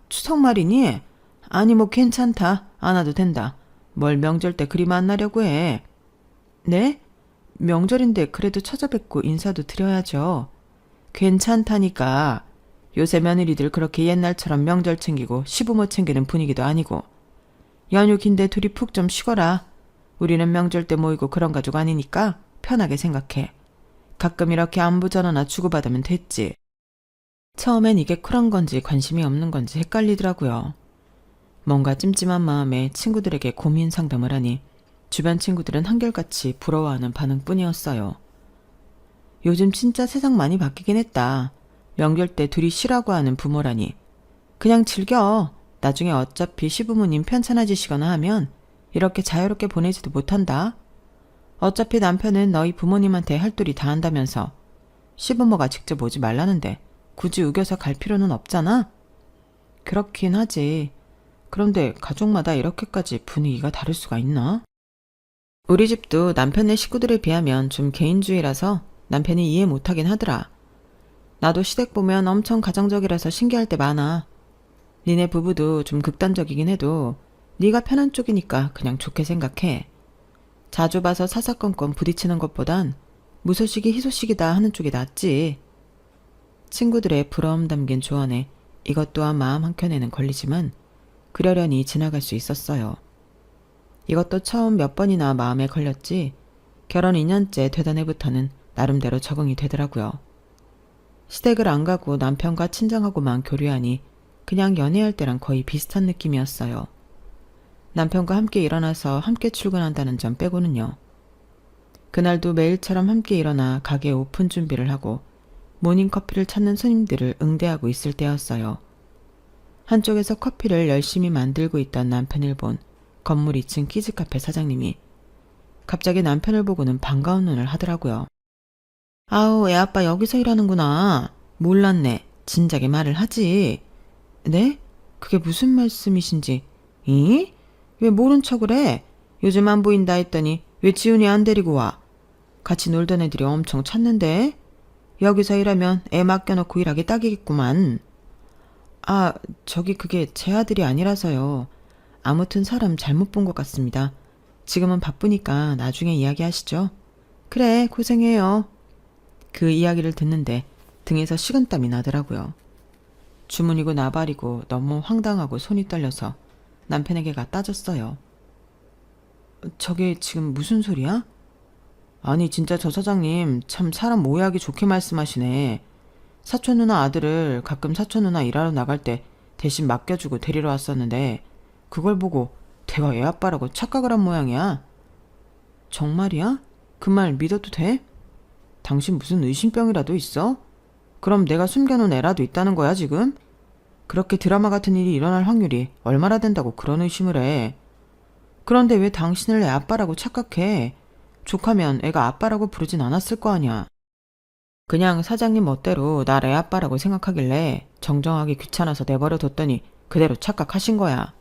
추석 말이니? 아니, 뭐 괜찮다. 안 와도 된다. 뭘 명절 때 그리 만나려고 해. 네? 명절인데 그래도 찾아뵙고 인사도 드려야죠. 괜찮다니까. 요새 며느리들 그렇게 옛날처럼 명절 챙기고 시부모 챙기는 분위기도 아니고. 연휴 긴데 둘이 푹 좀 쉬거라. 우리는 명절 때 모이고 그런 가족 아니니까 편하게 생각해. 가끔 이렇게 안부 전화나 주고받으면 됐지. 처음엔 이게 쿨한 건지 관심이 없는 건지 헷갈리더라고요. 뭔가 찜찜한 마음에 친구들에게 고민 상담을 하니 주변 친구들은 한결같이 부러워하는 반응뿐이었어요. 요즘 진짜 세상 많이 바뀌긴 했다. 명절 때 둘이 쉬라고 하는 부모라니. 그냥 즐겨. 나중에 어차피 시부모님 편찮아지시거나 하면 이렇게 자유롭게 보내지도 못한다. 어차피 남편은 너희 부모님한테 할 도리 다 한다면서 시부모가 직접 오지 말라는데 굳이 우겨서 갈 필요는 없잖아. 그렇긴 하지. 그런데 가족마다 이렇게까지 분위기가 다를 수가 있나? 우리 집도 남편네 식구들에 비하면 좀 개인주의라서 남편이 이해 못하긴 하더라. 나도 시댁 보면 엄청 가정적이라서 신기할 때 많아. 니네 부부도 좀 극단적이긴 해도 네가 편한 쪽이니까 그냥 좋게 생각해. 자주 봐서 사사건건 부딪히는 것보단 무소식이 희소식이다 하는 쪽이 낫지. 친구들의 부러움 담긴 조언에 이것 또한 마음 한켠에는 걸리지만 그러려니 지나갈 수 있었어요. 이것도 처음 몇 번이나 마음에 걸렸지 결혼 2년째 되던 해부터는 나름대로 적응이 되더라고요. 시댁을 안 가고 남편과 친정하고만 교류하니 그냥 연애할 때랑 거의 비슷한 느낌이었어요. 남편과 함께 일어나서 함께 출근한다는 점 빼고는요. 그날도 매일처럼 함께 일어나 가게 오픈 준비를 하고 모닝커피를 찾는 손님들을 응대하고 있을 때였어요. 한쪽에서 커피를 열심히 만들고 있던 남편을 본 건물 2층 키즈카페 사장님이 갑자기 남편을 보고는 반가운 눈을 하더라고요. 아우, 애 아빠 여기서 일하는구나. 몰랐네. 진작에 말을 하지. 네? 그게 무슨 말씀이신지. 이? 왜 모른 척을 해? 요즘 안 보인다 했더니 왜 지훈이 안 데리고 와? 같이 놀던 애들이 엄청 찾는데? 여기서 일하면 애 맡겨놓고 일하기 딱이겠구만. 아, 저기 그게 제 아들이 아니라서요. 아무튼 사람 잘못 본 것 같습니다. 지금은 바쁘니까 나중에 이야기하시죠. 그래, 고생해요. 그 이야기를 듣는데 등에서 식은땀이 나더라고요. 주문이고 나발이고 너무 황당하고 손이 떨려서 남편에게 갖다 줬어요. 저게 지금 무슨 소리야? 아니 진짜 저 사장님 참 사람 오해하기 좋게 말씀하시네. 사촌 누나 아들을 가끔 사촌 누나 일하러 나갈 때 대신 맡겨주고 데리러 왔었는데 그걸 보고 내가 애 아빠라고 착각을 한 모양이야. 정말이야? 그 말 믿어도 돼? 당신 무슨 의심병이라도 있어? 그럼 내가 숨겨놓은 애라도 있다는 거야 지금? 그렇게 드라마 같은 일이 일어날 확률이 얼마나 된다고 그런 의심을 해. 그런데 왜 당신을 애 아빠라고 착각해? 조카면 애가 아빠라고 부르진 않았을 거 아니야. 그냥 사장님 멋대로 날 애 아빠라고 생각하길래 정정하기 귀찮아서 내버려 뒀더니 그대로 착각하신 거야.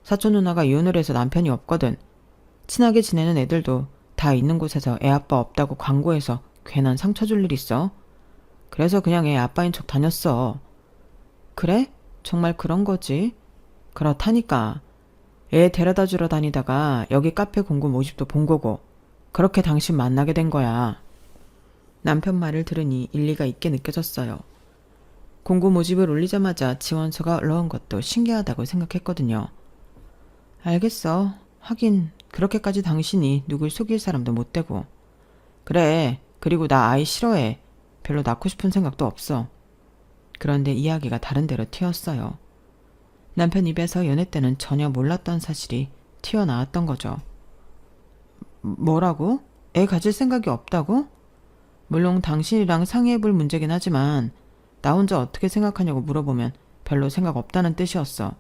사촌 누나가 이혼을 해서 남편이 없거든. 친하게 지내는 애들도 다 있는 곳에서 애 아빠 없다고 광고해서 괜한 상처 줄 일 있어? 그래서 그냥 애 아빠인 척 다녔어. 그래? 정말 그런 거지? 그렇다니까. 애 데려다 주러 다니다가 여기 카페 공고 모집도 본 거고 그렇게 당신 만나게 된 거야. 남편 말을 들으니 일리가 있게 느껴졌어요. 공고 모집을 올리자마자 지원서가 올라온 것도 신기하다고 생각했거든요. 알겠어. 하긴 그렇게까지 당신이 누굴 속일 사람도 못 되고. 그래. 그리고 나 아이 싫어해. 별로 낳고 싶은 생각도 없어. 그런데 이야기가 다른 데로 튀었어요. 남편 입에서 연애 때는 전혀 몰랐던 사실이 튀어나왔던 거죠. 뭐라고? 애 가질 생각이 없다고? 물론 당신이랑 상의해볼 문제긴 하지만 나 혼자 어떻게 생각하냐고 물어보면 별로 생각 없다는 뜻이었어.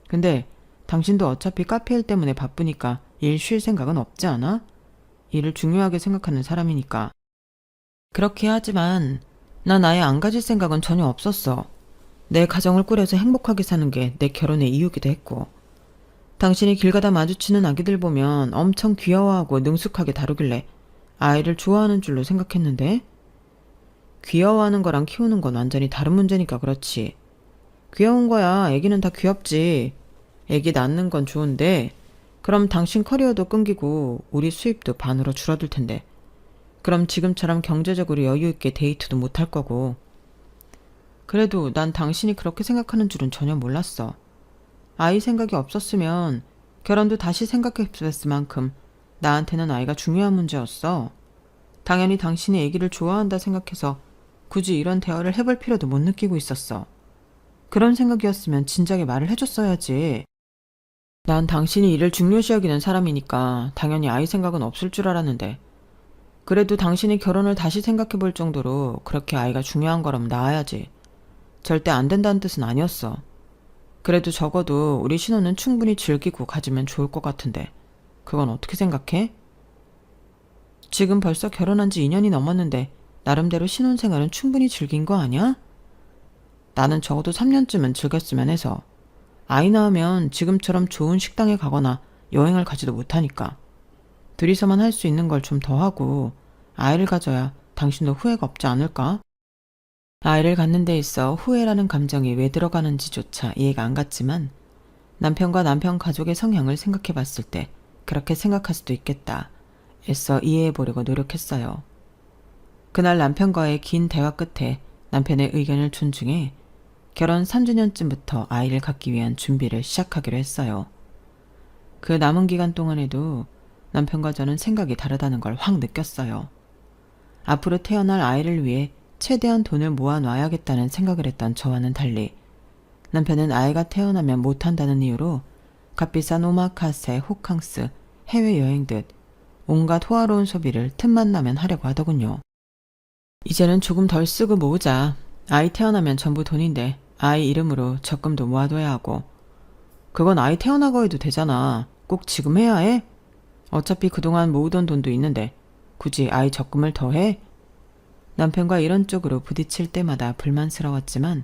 근데 당신도 어차피 카페 일 때문에 바쁘니까 일 쉴 생각은 없지 않아? 일을 중요하게 생각하는 사람이니까. 그렇게 하지만 난 아예 안 가질 생각은 전혀 없었어. 내 가정을 꾸려서 행복하게 사는 게 내 결혼의 이유기도 했고. 당신이 길 가다 마주치는 아기들 보면 엄청 귀여워하고 능숙하게 다루길래 아이를 좋아하는 줄로 생각했는데 귀여워하는 거랑 키우는 건 완전히 다른 문제니까 그렇지. 귀여운 거야. 애기는 다 귀엽지. 애기 낳는 건 좋은데 그럼 당신 커리어도 끊기고 우리 수입도 반으로 줄어들 텐데 그럼 지금처럼 경제적으로 여유 있게 데이트도 못할 거고. 그래도 난 당신이 그렇게 생각하는 줄은 전혀 몰랐어. 아이 생각이 없었으면 결혼도 다시 생각해봤을 만큼 나한테는 아이가 중요한 문제였어. 당연히 당신이 아기를 좋아한다 생각해서 굳이 이런 대화를 해볼 필요도 못 느끼고 있었어. 그런 생각이었으면 진작에 말을 해줬어야지. 난 당신이 이를 중요시 여기는 사람이니까 당연히 아이 생각은 없을 줄 알았는데 그래도 당신이 결혼을 다시 생각해볼 정도로 그렇게 아이가 중요한 거라면 낳아야지. 절대 안 된다는 뜻은 아니었어. 그래도 적어도 우리 신혼은 충분히 즐기고 가지면 좋을 것 같은데 그건 어떻게 생각해? 지금 벌써 결혼한 지 2년이 넘었는데 나름대로 신혼생활은 충분히 즐긴 거 아니야? 나는 적어도 3년쯤은 즐겼으면 해서. 아이 낳으면 지금처럼 좋은 식당에 가거나 여행을 가지도 못하니까. 둘이서만 할 수 있는 걸 좀 더 하고 아이를 가져야 당신도 후회가 없지 않을까? 아이를 갖는 데 있어 후회라는 감정이 왜 들어가는지조차 이해가 안 갔지만 남편과 남편 가족의 성향을 생각해 봤을 때 그렇게 생각할 수도 있겠다. 애써 이해해보려고 노력했어요. 그날 남편과의 긴 대화 끝에 남편의 의견을 존중해 결혼 3주년쯤부터 아이를 갖기 위한 준비를 시작하기로 했어요. 그 남은 기간 동안에도 남편과 저는 생각이 다르다는 걸 확 느꼈어요. 앞으로 태어날 아이를 위해 최대한 돈을 모아놔야겠다는 생각을 했던 저와는 달리 남편은 아이가 태어나면 못한다는 이유로 값비싼 오마카세, 호캉스, 해외여행 듯 온갖 호화로운 소비를 틈만 나면 하려고 하더군요. 이제는 조금 덜 쓰고 모으자. 아이 태어나면 전부 돈인데 아이 이름으로 적금도 모아둬야 하고. 그건 아이 태어나고 해도 되잖아. 꼭 지금 해야 해? 어차피 그동안 모으던 돈도 있는데 굳이 아이 적금을 더 해? 남편과 이런 쪽으로 부딪힐 때마다 불만스러웠지만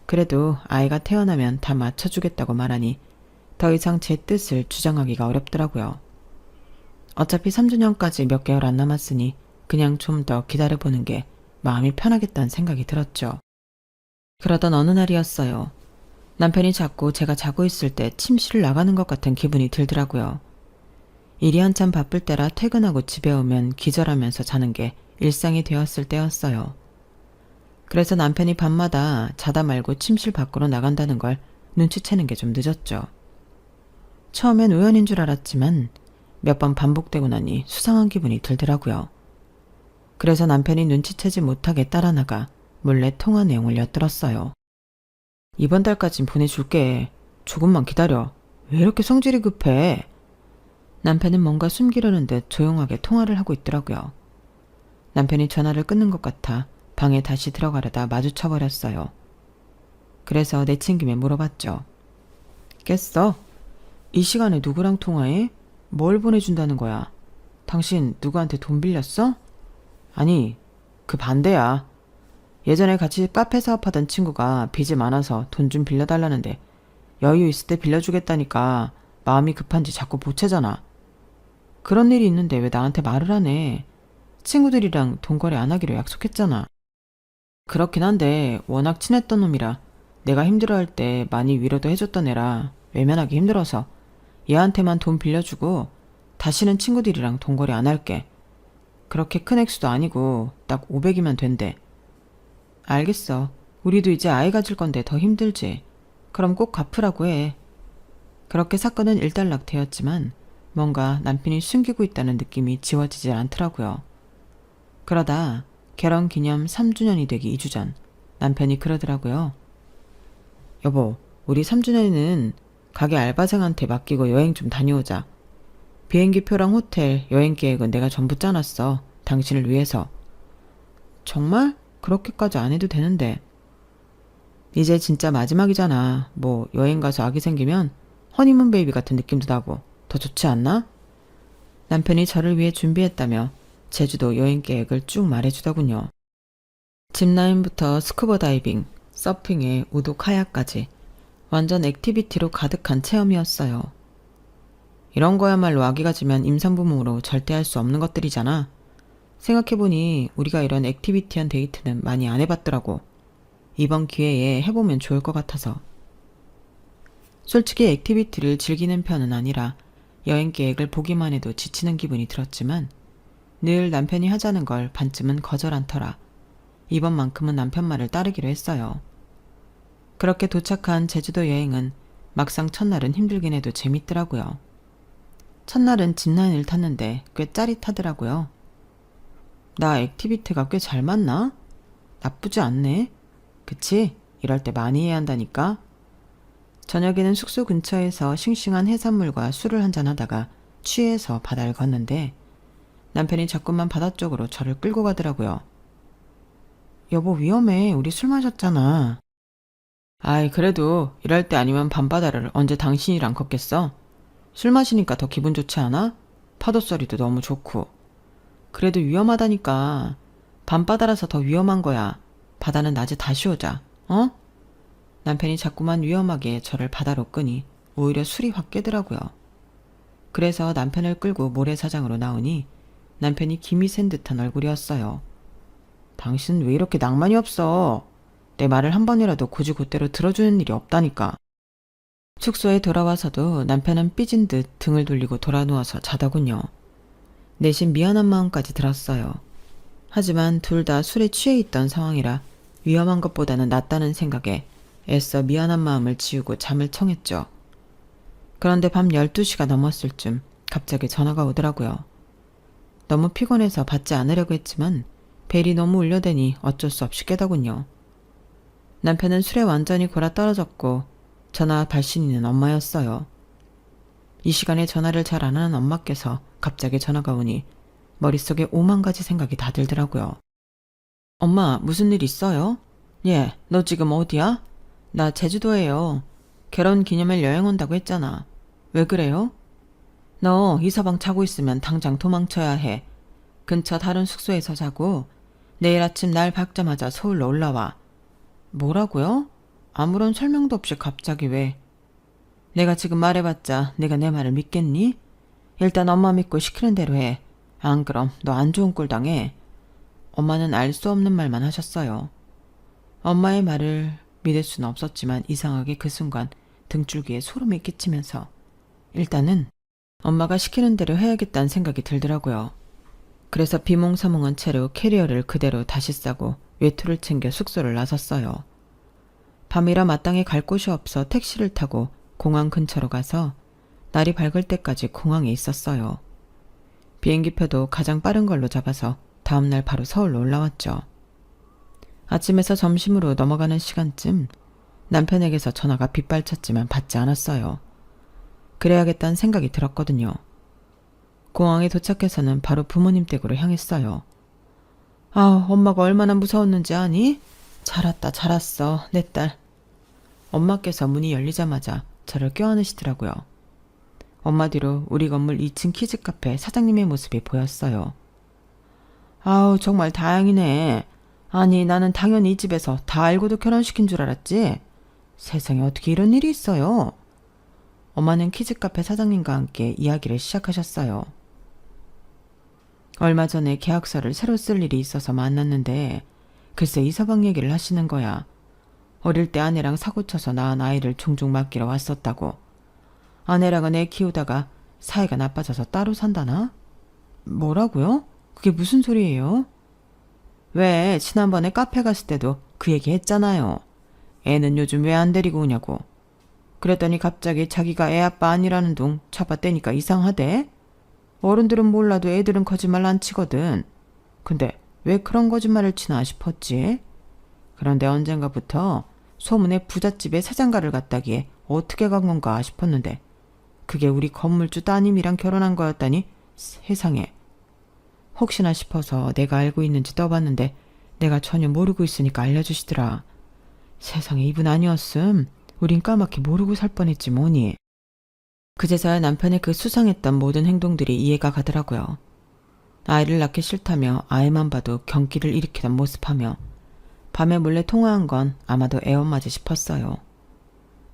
그래도 아이가 태어나면 다 맞춰주겠다고 말하니 더 이상 제 뜻을 주장하기가 어렵더라고요. 어차피 3주년까지 몇 개월 안 남았으니 그냥 좀 더 기다려보는 게 마음이 편하겠다는 생각이 들었죠. 그러던 어느 날이었어요. 남편이 자꾸 제가 자고 있을 때 침실을 나가는 것 같은 기분이 들더라고요. 일이 한참 바쁠 때라 퇴근하고 집에 오면 기절하면서 자는 게 일상이 되었을 때였어요. 그래서 남편이 밤마다 자다 말고 침실 밖으로 나간다는 걸 눈치채는 게 좀 늦었죠. 처음엔 우연인 줄 알았지만 몇 번 반복되고 나니 수상한 기분이 들더라고요. 그래서 남편이 눈치채지 못하게 따라 나가 몰래 통화 내용을 엿들었어요. 이번 달까진 보내줄게. 조금만 기다려. 왜 이렇게 성질이 급해? 남편은 뭔가 숨기려는 듯 조용하게 통화를 하고 있더라고요. 남편이 전화를 끊는 것 같아 방에 다시 들어가려다 마주쳐버렸어요. 그래서 내친김에 물어봤죠. 깼어? 이 시간에 누구랑 통화해? 뭘 보내준다는 거야? 당신 누구한테 돈 빌렸어? 아니, 그 반대야. 예전에 같이 카페 사업하던 친구가 빚이 많아서 돈 좀 빌려달라는데 여유 있을 때 빌려주겠다니까 마음이 급한지 자꾸 보채잖아. 그런 일이 있는데 왜 나한테 말을 안 해? 친구들이랑 돈거래 안 하기로 약속했잖아. 그렇긴 한데 워낙 친했던 놈이라 내가 힘들어할 때 많이 위로도 해줬던 애라 외면하기 힘들어서 얘한테만 돈 빌려주고 다시는 친구들이랑 돈거래 안 할게. 그렇게 큰 액수도 아니고 딱 500이면 된대. 알겠어. 우리도 이제 아이 가질 건데 더 힘들지. 그럼 꼭 갚으라고 해. 그렇게 사건은 일단락 되었지만 뭔가 남편이 숨기고 있다는 느낌이 지워지질 않더라고요. 그러다 결혼 기념 3주년이 되기 2주 전 남편이 그러더라고요. 여보, 우리 3주년에는 가게 알바생한테 맡기고 여행 좀 다녀오자. 비행기표랑 호텔, 여행 계획은 내가 전부 짜놨어. 당신을 위해서. 정말? 그렇게까지 안 해도 되는데. 이제 진짜 마지막이잖아. 뭐 여행 가서 아기 생기면 허니문 베이비 같은 느낌도 나고 더 좋지 않나? 남편이 저를 위해 준비했다며 제주도 여행 계획을 쭉 말해주더군요. 짚라인부터 스쿠버 다이빙, 서핑에 우도 카약까지 완전 액티비티로 가득한 체험이었어요. 이런 거야말로 아기 가지면 임산부모로 절대 할 수 없는 것들이잖아. 생각해보니 우리가 이런 액티비티한 데이트는 많이 안 해봤더라고. 이번 기회에 해보면 좋을 것 같아서. 솔직히 액티비티를 즐기는 편은 아니라 여행 계획을 보기만 해도 지치는 기분이 들었지만 늘 남편이 하자는 걸 반쯤은 거절 않더라. 이번만큼은 남편 말을 따르기로 했어요. 그렇게 도착한 제주도 여행은 막상 첫날은 힘들긴 해도 재밌더라고요. 첫날은 짚라인을 탔는데 꽤 짜릿하더라고요. 나 액티비티가 꽤 잘 맞나? 나쁘지 않네. 그치? 이럴 때 많이 해야 한다니까. 저녁에는 숙소 근처에서 싱싱한 해산물과 술을 한잔 하다가 취해서 바다를 걷는데 남편이 자꾸만 바다 쪽으로 저를 끌고 가더라고요. 여보 위험해. 우리 술 마셨잖아. 아이 그래도 이럴 때 아니면 밤바다를 언제 당신이랑 걷겠어? 술 마시니까 더 기분 좋지 않아? 파도 소리도 너무 좋고. 그래도 위험하다니까. 밤바다라서 더 위험한 거야. 바다는 낮에 다시 오자. 어? 남편이 자꾸만 위험하게 저를 바다로 끄니 오히려 술이 확 깨더라고요. 그래서 남편을 끌고 모래사장으로 나오니 남편이 김이 센 듯한 얼굴이었어요. 당신 왜 이렇게 낭만이 없어? 내 말을 한 번이라도 고지고대로 들어주는 일이 없다니까. 숙소에 돌아와서도 남편은 삐진 듯 등을 돌리고 돌아누워서 자더군요. 내심 미안한 마음까지 들었어요. 하지만 둘 다 술에 취해 있던 상황이라 위험한 것보다는 낫다는 생각에 애써 미안한 마음을 지우고 잠을 청했죠. 그런데 밤 12시가 넘었을 쯤 갑자기 전화가 오더라고요. 너무 피곤해서 받지 않으려고 했지만 벨이 너무 울려대니 어쩔 수 없이 깨더군요. 남편은 술에 완전히 골아 떨어졌고 전화 발신인은 엄마였어요. 이 시간에 전화를 잘 안 하는 엄마께서 갑자기 전화가 오니 머릿속에 5만 가지 생각이 다 들더라고요. 엄마, 무슨 일 있어요? 예, 너 지금 어디야? 나 제주도예요. 결혼 기념일 여행 온다고 했잖아. 왜 그래요? 너 이서방 자고 있으면 당장 도망쳐야 해. 근처 다른 숙소에서 자고 내일 아침 날 밝자마자 서울로 올라와. 뭐라고요? 아무런 설명도 없이 갑자기 왜? 내가 지금 말해봤자 내가 내 말을 믿겠니? 일단 엄마 믿고 시키는 대로 해. 안 그럼 너 안 좋은 꼴 당해. 엄마는 알 수 없는 말만 하셨어요. 엄마의 말을 믿을 수는 없었지만 이상하게 그 순간 등줄기에 소름이 끼치면서 일단은 엄마가 시키는 대로 해야겠다는 생각이 들더라고요. 그래서 비몽사몽한 채로 캐리어를 그대로 다시 싸고 외투를 챙겨 숙소를 나섰어요. 밤이라 마땅히 갈 곳이 없어 택시를 타고 공항 근처로 가서 날이 밝을 때까지 공항에 있었어요. 비행기표도 가장 빠른 걸로 잡아서 다음날 바로 서울로 올라왔죠. 아침에서 점심으로 넘어가는 시간쯤 남편에게서 전화가 빗발쳤지만 받지 않았어요. 그래야겠다는 생각이 들었거든요. 공항에 도착해서는 바로 부모님 댁으로 향했어요. 아, 엄마가 얼마나 무서웠는지 아니? 잘 왔다, 잘 왔어, 내 딸. 엄마께서 문이 열리자마자 저를 껴안으시더라고요. 엄마 뒤로 우리 건물 2층 키즈카페 사장님의 모습이 보였어요. 아우, 정말 다행이네. 아니, 나는 당연히 이 집에서 다 알고도 결혼시킨 줄 알았지? 세상에 어떻게 이런 일이 있어요? 엄마는 키즈카페 사장님과 함께 이야기를 시작하셨어요. 얼마 전에 계약서를 새로 쓸 일이 있어서 만났는데 글쎄 이서방 얘기를 하시는 거야. 어릴 때 아내랑 사고쳐서 낳은 아이를 종종 맡기러 왔었다고. 아내랑은 애 키우다가 사이가 나빠져서 따로 산다나? 뭐라고요? 그게 무슨 소리예요? 왜 지난번에 카페 갔을 때도 그 얘기 했잖아요. 애는 요즘 왜 안 데리고 오냐고. 그랬더니 갑자기 자기가 애 아빠 아니라는 둥 잡아떼니까 이상하대. 어른들은 몰라도 애들은 거짓말 안 치거든. 근데 왜 그런 거짓말을 치나 싶었지. 그런데 언젠가부터 소문에 부잣집에 사장가를 갔다기에 어떻게 간 건가 싶었는데 그게 우리 건물주 따님이랑 결혼한 거였다니 세상에. 혹시나 싶어서 내가 알고 있는지 떠봤는데 내가 전혀 모르고 있으니까 알려주시더라. 세상에 이분 아니었음 우린 까맣게 모르고 살 뻔했지 뭐니. 그제서야 남편의 그 수상했던 모든 행동들이 이해가 가더라고요. 아이를 낳기 싫다며 아이만 봐도 경기를 일으키던 모습하며 밤에 몰래 통화한 건 아마도 애엄마지 싶었어요.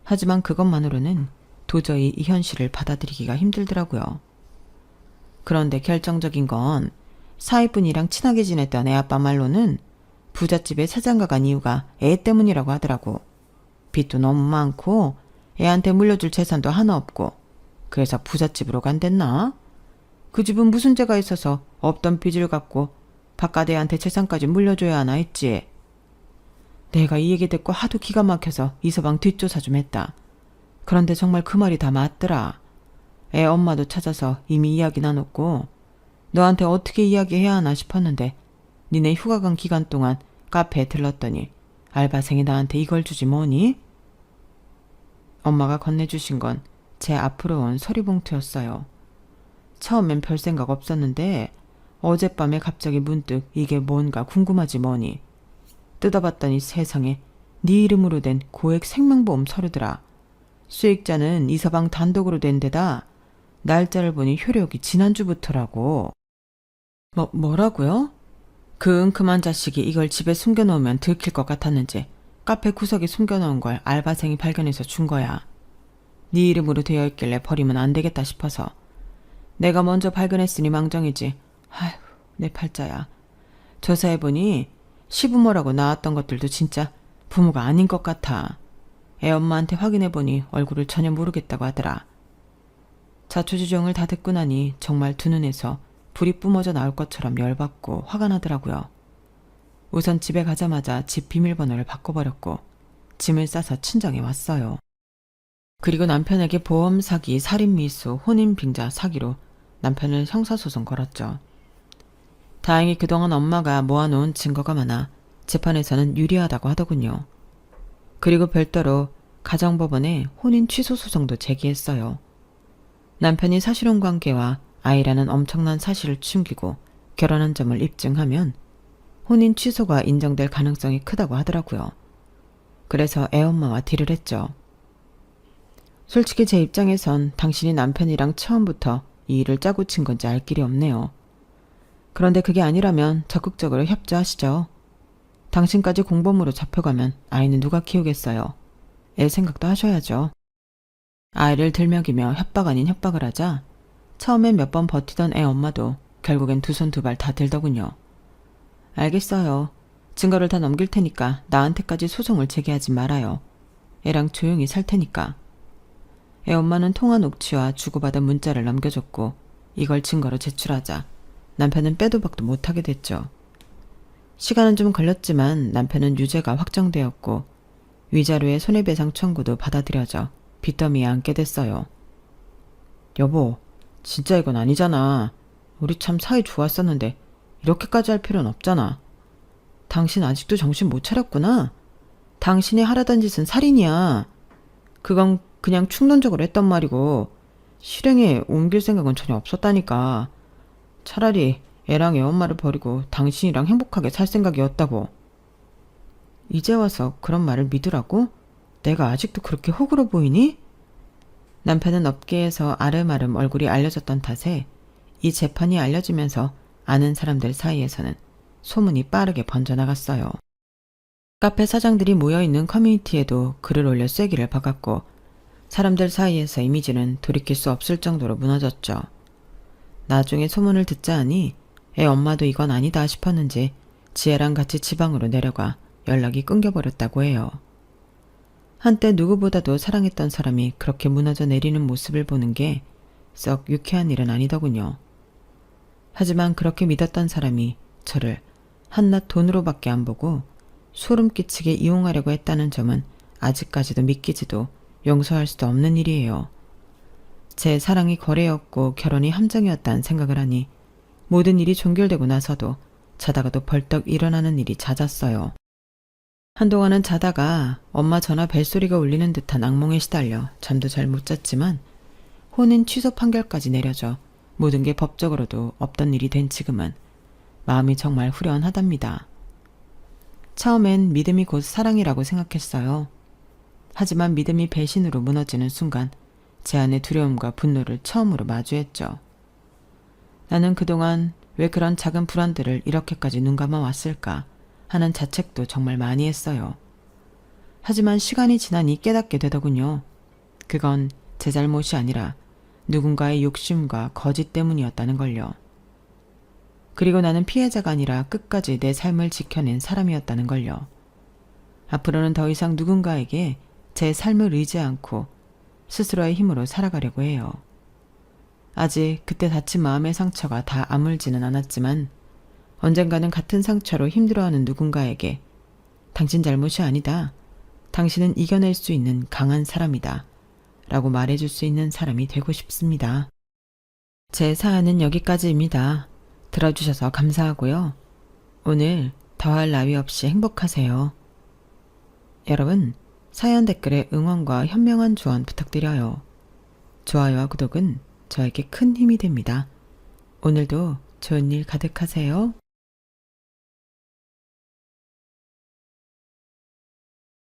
하지만 그것만으로는 도저히 이 현실을 받아들이기가 힘들더라고요. 그런데 결정적인 건 사위분이랑 친하게 지냈던 애아빠 말로는 부잣집에 사장가 간 이유가 애 때문이라고 하더라고. 빚도 너무 많고 애한테 물려줄 재산도 하나 없고 그래서 부잣집으로 간댔나? 그 집은 무슨 죄가 있어서 없던 빚을 갚고 바깥 애한테 재산까지 물려줘야 하나 했지. 내가 이 얘기 듣고 하도 기가 막혀서 이서방 뒷조사 좀 했다. 그런데 정말 그 말이 다 맞더라. 애 엄마도 찾아서 이미 이야기 나눴고 너한테 어떻게 이야기해야 하나 싶었는데 니네 휴가 간 기간 동안 카페에 들렀더니 알바생이 나한테 이걸 주지 뭐니? 엄마가 건네주신 건 제 앞으로 온 서리봉투였어요. 처음엔 별 생각 없었는데 어젯밤에 갑자기 문득 이게 뭔가 궁금하지 뭐니. 뜯어봤더니 세상에 네 이름으로 된 고액 생명보험 서류더라. 수익자는 이서방 단독으로 된 데다 날짜를 보니 효력이 지난주부터라고. 뭐라고요? 그 은큼한 자식이 이걸 집에 숨겨놓으면 들킬 것 같았는지 카페 구석에 숨겨놓은 걸 알바생이 발견해서 준 거야. 네 이름으로 되어 있길래 버리면 안 되겠다 싶어서. 내가 먼저 발견했으니 망정이지. 아휴, 내 팔자야. 조사해보니 시부모라고 나왔던 것들도 진짜 부모가 아닌 것 같아. 애 엄마한테 확인해보니 얼굴을 전혀 모르겠다고 하더라. 자초지종을 다 듣고 나니 정말 두 눈에서 불이 뿜어져 나올 것처럼 열받고 화가 나더라고요. 우선 집에 가자마자 집 비밀번호를 바꿔버렸고 짐을 싸서 친정에 왔어요. 그리고 남편에게 보험 사기, 살인 미수, 혼인 빙자 사기로 남편을 형사소송 걸었죠. 다행히 그동안 엄마가 모아놓은 증거가 많아 재판에서는 유리하다고 하더군요. 그리고 별도로 가정법원에 혼인 취소 소송도 제기했어요. 남편이 사실혼 관계와 아이라는 엄청난 사실을 숨기고 결혼한 점을 입증하면 혼인 취소가 인정될 가능성이 크다고 하더라고요. 그래서 애엄마와 딜을 했죠. 솔직히 제 입장에선 당신이 남편이랑 처음부터 이 일을 짜고 친 건지 알 길이 없네요. 그런데 그게 아니라면 적극적으로 협조하시죠. 당신까지 공범으로 잡혀가면 아이는 누가 키우겠어요. 애 생각도 하셔야죠. 아이를 들먹이며 협박 아닌 협박을 하자 처음엔 몇 번 버티던 애 엄마도 결국엔 두 손 두 발 다 들더군요. 알겠어요. 증거를 다 넘길 테니까 나한테까지 소송을 제기하지 말아요. 애랑 조용히 살 테니까. 애 엄마는 통화 녹취와 주고받은 문자를 넘겨줬고 이걸 증거로 제출하자 남편은 빼도 박도 못하게 됐죠. 시간은 좀 걸렸지만 남편은 유죄가 확정되었고 위자료의 손해배상 청구도 받아들여져 빚더미에 앉게 됐어요. 여보, 진짜 이건 아니잖아. 우리 참 사이 좋았었는데 이렇게까지 할 필요는 없잖아. 당신 아직도 정신 못 차렸구나. 당신이 하려던 짓은 살인이야. 그건 그냥 충동적으로 했단 말이고 실행에 옮길 생각은 전혀 없었다니까. 차라리 애랑 애 엄마를 버리고 당신이랑 행복하게 살 생각이었다고. 이제 와서 그런 말을 믿으라고? 내가 아직도 그렇게 호구로 보이니? 남편은 업계에서 아름아름 얼굴이 알려졌던 탓에 이 재판이 알려지면서 아는 사람들 사이에서는 소문이 빠르게 번져나갔어요. 카페 사장들이 모여있는 커뮤니티에도 글을 올려 쐐기를 박았고 사람들 사이에서 이미지는 돌이킬 수 없을 정도로 무너졌죠. 나중에 소문을 듣자 하니 애 엄마도 이건 아니다 싶었는지 지혜랑 같이 지방으로 내려가 연락이 끊겨버렸다고 해요. 한때 누구보다도 사랑했던 사람이 그렇게 무너져 내리는 모습을 보는 게 썩 유쾌한 일은 아니더군요. 하지만 그렇게 믿었던 사람이 저를 한낱 돈으로밖에 안 보고 소름 끼치게 이용하려고 했다는 점은 아직까지도 믿기지도 용서할 수도 없는 일이에요. 제 사랑이 거래였고 결혼이 함정이었다는 생각을 하니 모든 일이 종결되고 나서도 자다가도 벌떡 일어나는 일이 잦았어요. 한동안은 자다가 엄마 전화 벨소리가 울리는 듯한 악몽에 시달려 잠도 잘 못 잤지만 혼인 취소 판결까지 내려져 모든 게 법적으로도 없던 일이 된 지금은 마음이 정말 후련하답니다. 처음엔 믿음이 곧 사랑이라고 생각했어요. 하지만 믿음이 배신으로 무너지는 순간 제 안의 두려움과 분노를 처음으로 마주했죠. 나는 그동안 왜 그런 작은 불안들을 이렇게까지 눈감아 왔을까 하는 자책도 정말 많이 했어요. 하지만 시간이 지나니 깨닫게 되더군요. 그건 제 잘못이 아니라 누군가의 욕심과 거짓 때문이었다는 걸요. 그리고 나는 피해자가 아니라 끝까지 내 삶을 지켜낸 사람이었다는 걸요. 앞으로는 더 이상 누군가에게 제 삶을 의지 않고 스스로의 힘으로 살아가려고 해요. 아직 그때 다친 마음의 상처가 다 아물지는 않았지만 언젠가는 같은 상처로 힘들어하는 누군가에게 당신 잘못이 아니다. 당신은 이겨낼 수 있는 강한 사람이다. 라고 말해줄 수 있는 사람이 되고 싶습니다. 제 사연은 여기까지입니다. 들어주셔서 감사하고요. 오늘 더할 나위 없이 행복하세요. 여러분, 사연 댓글에 응원과 현명한 조언 부탁드려요. 좋아요와 구독은 저에게 큰 힘이 됩니다. 오늘도 좋은 일 가득하세요.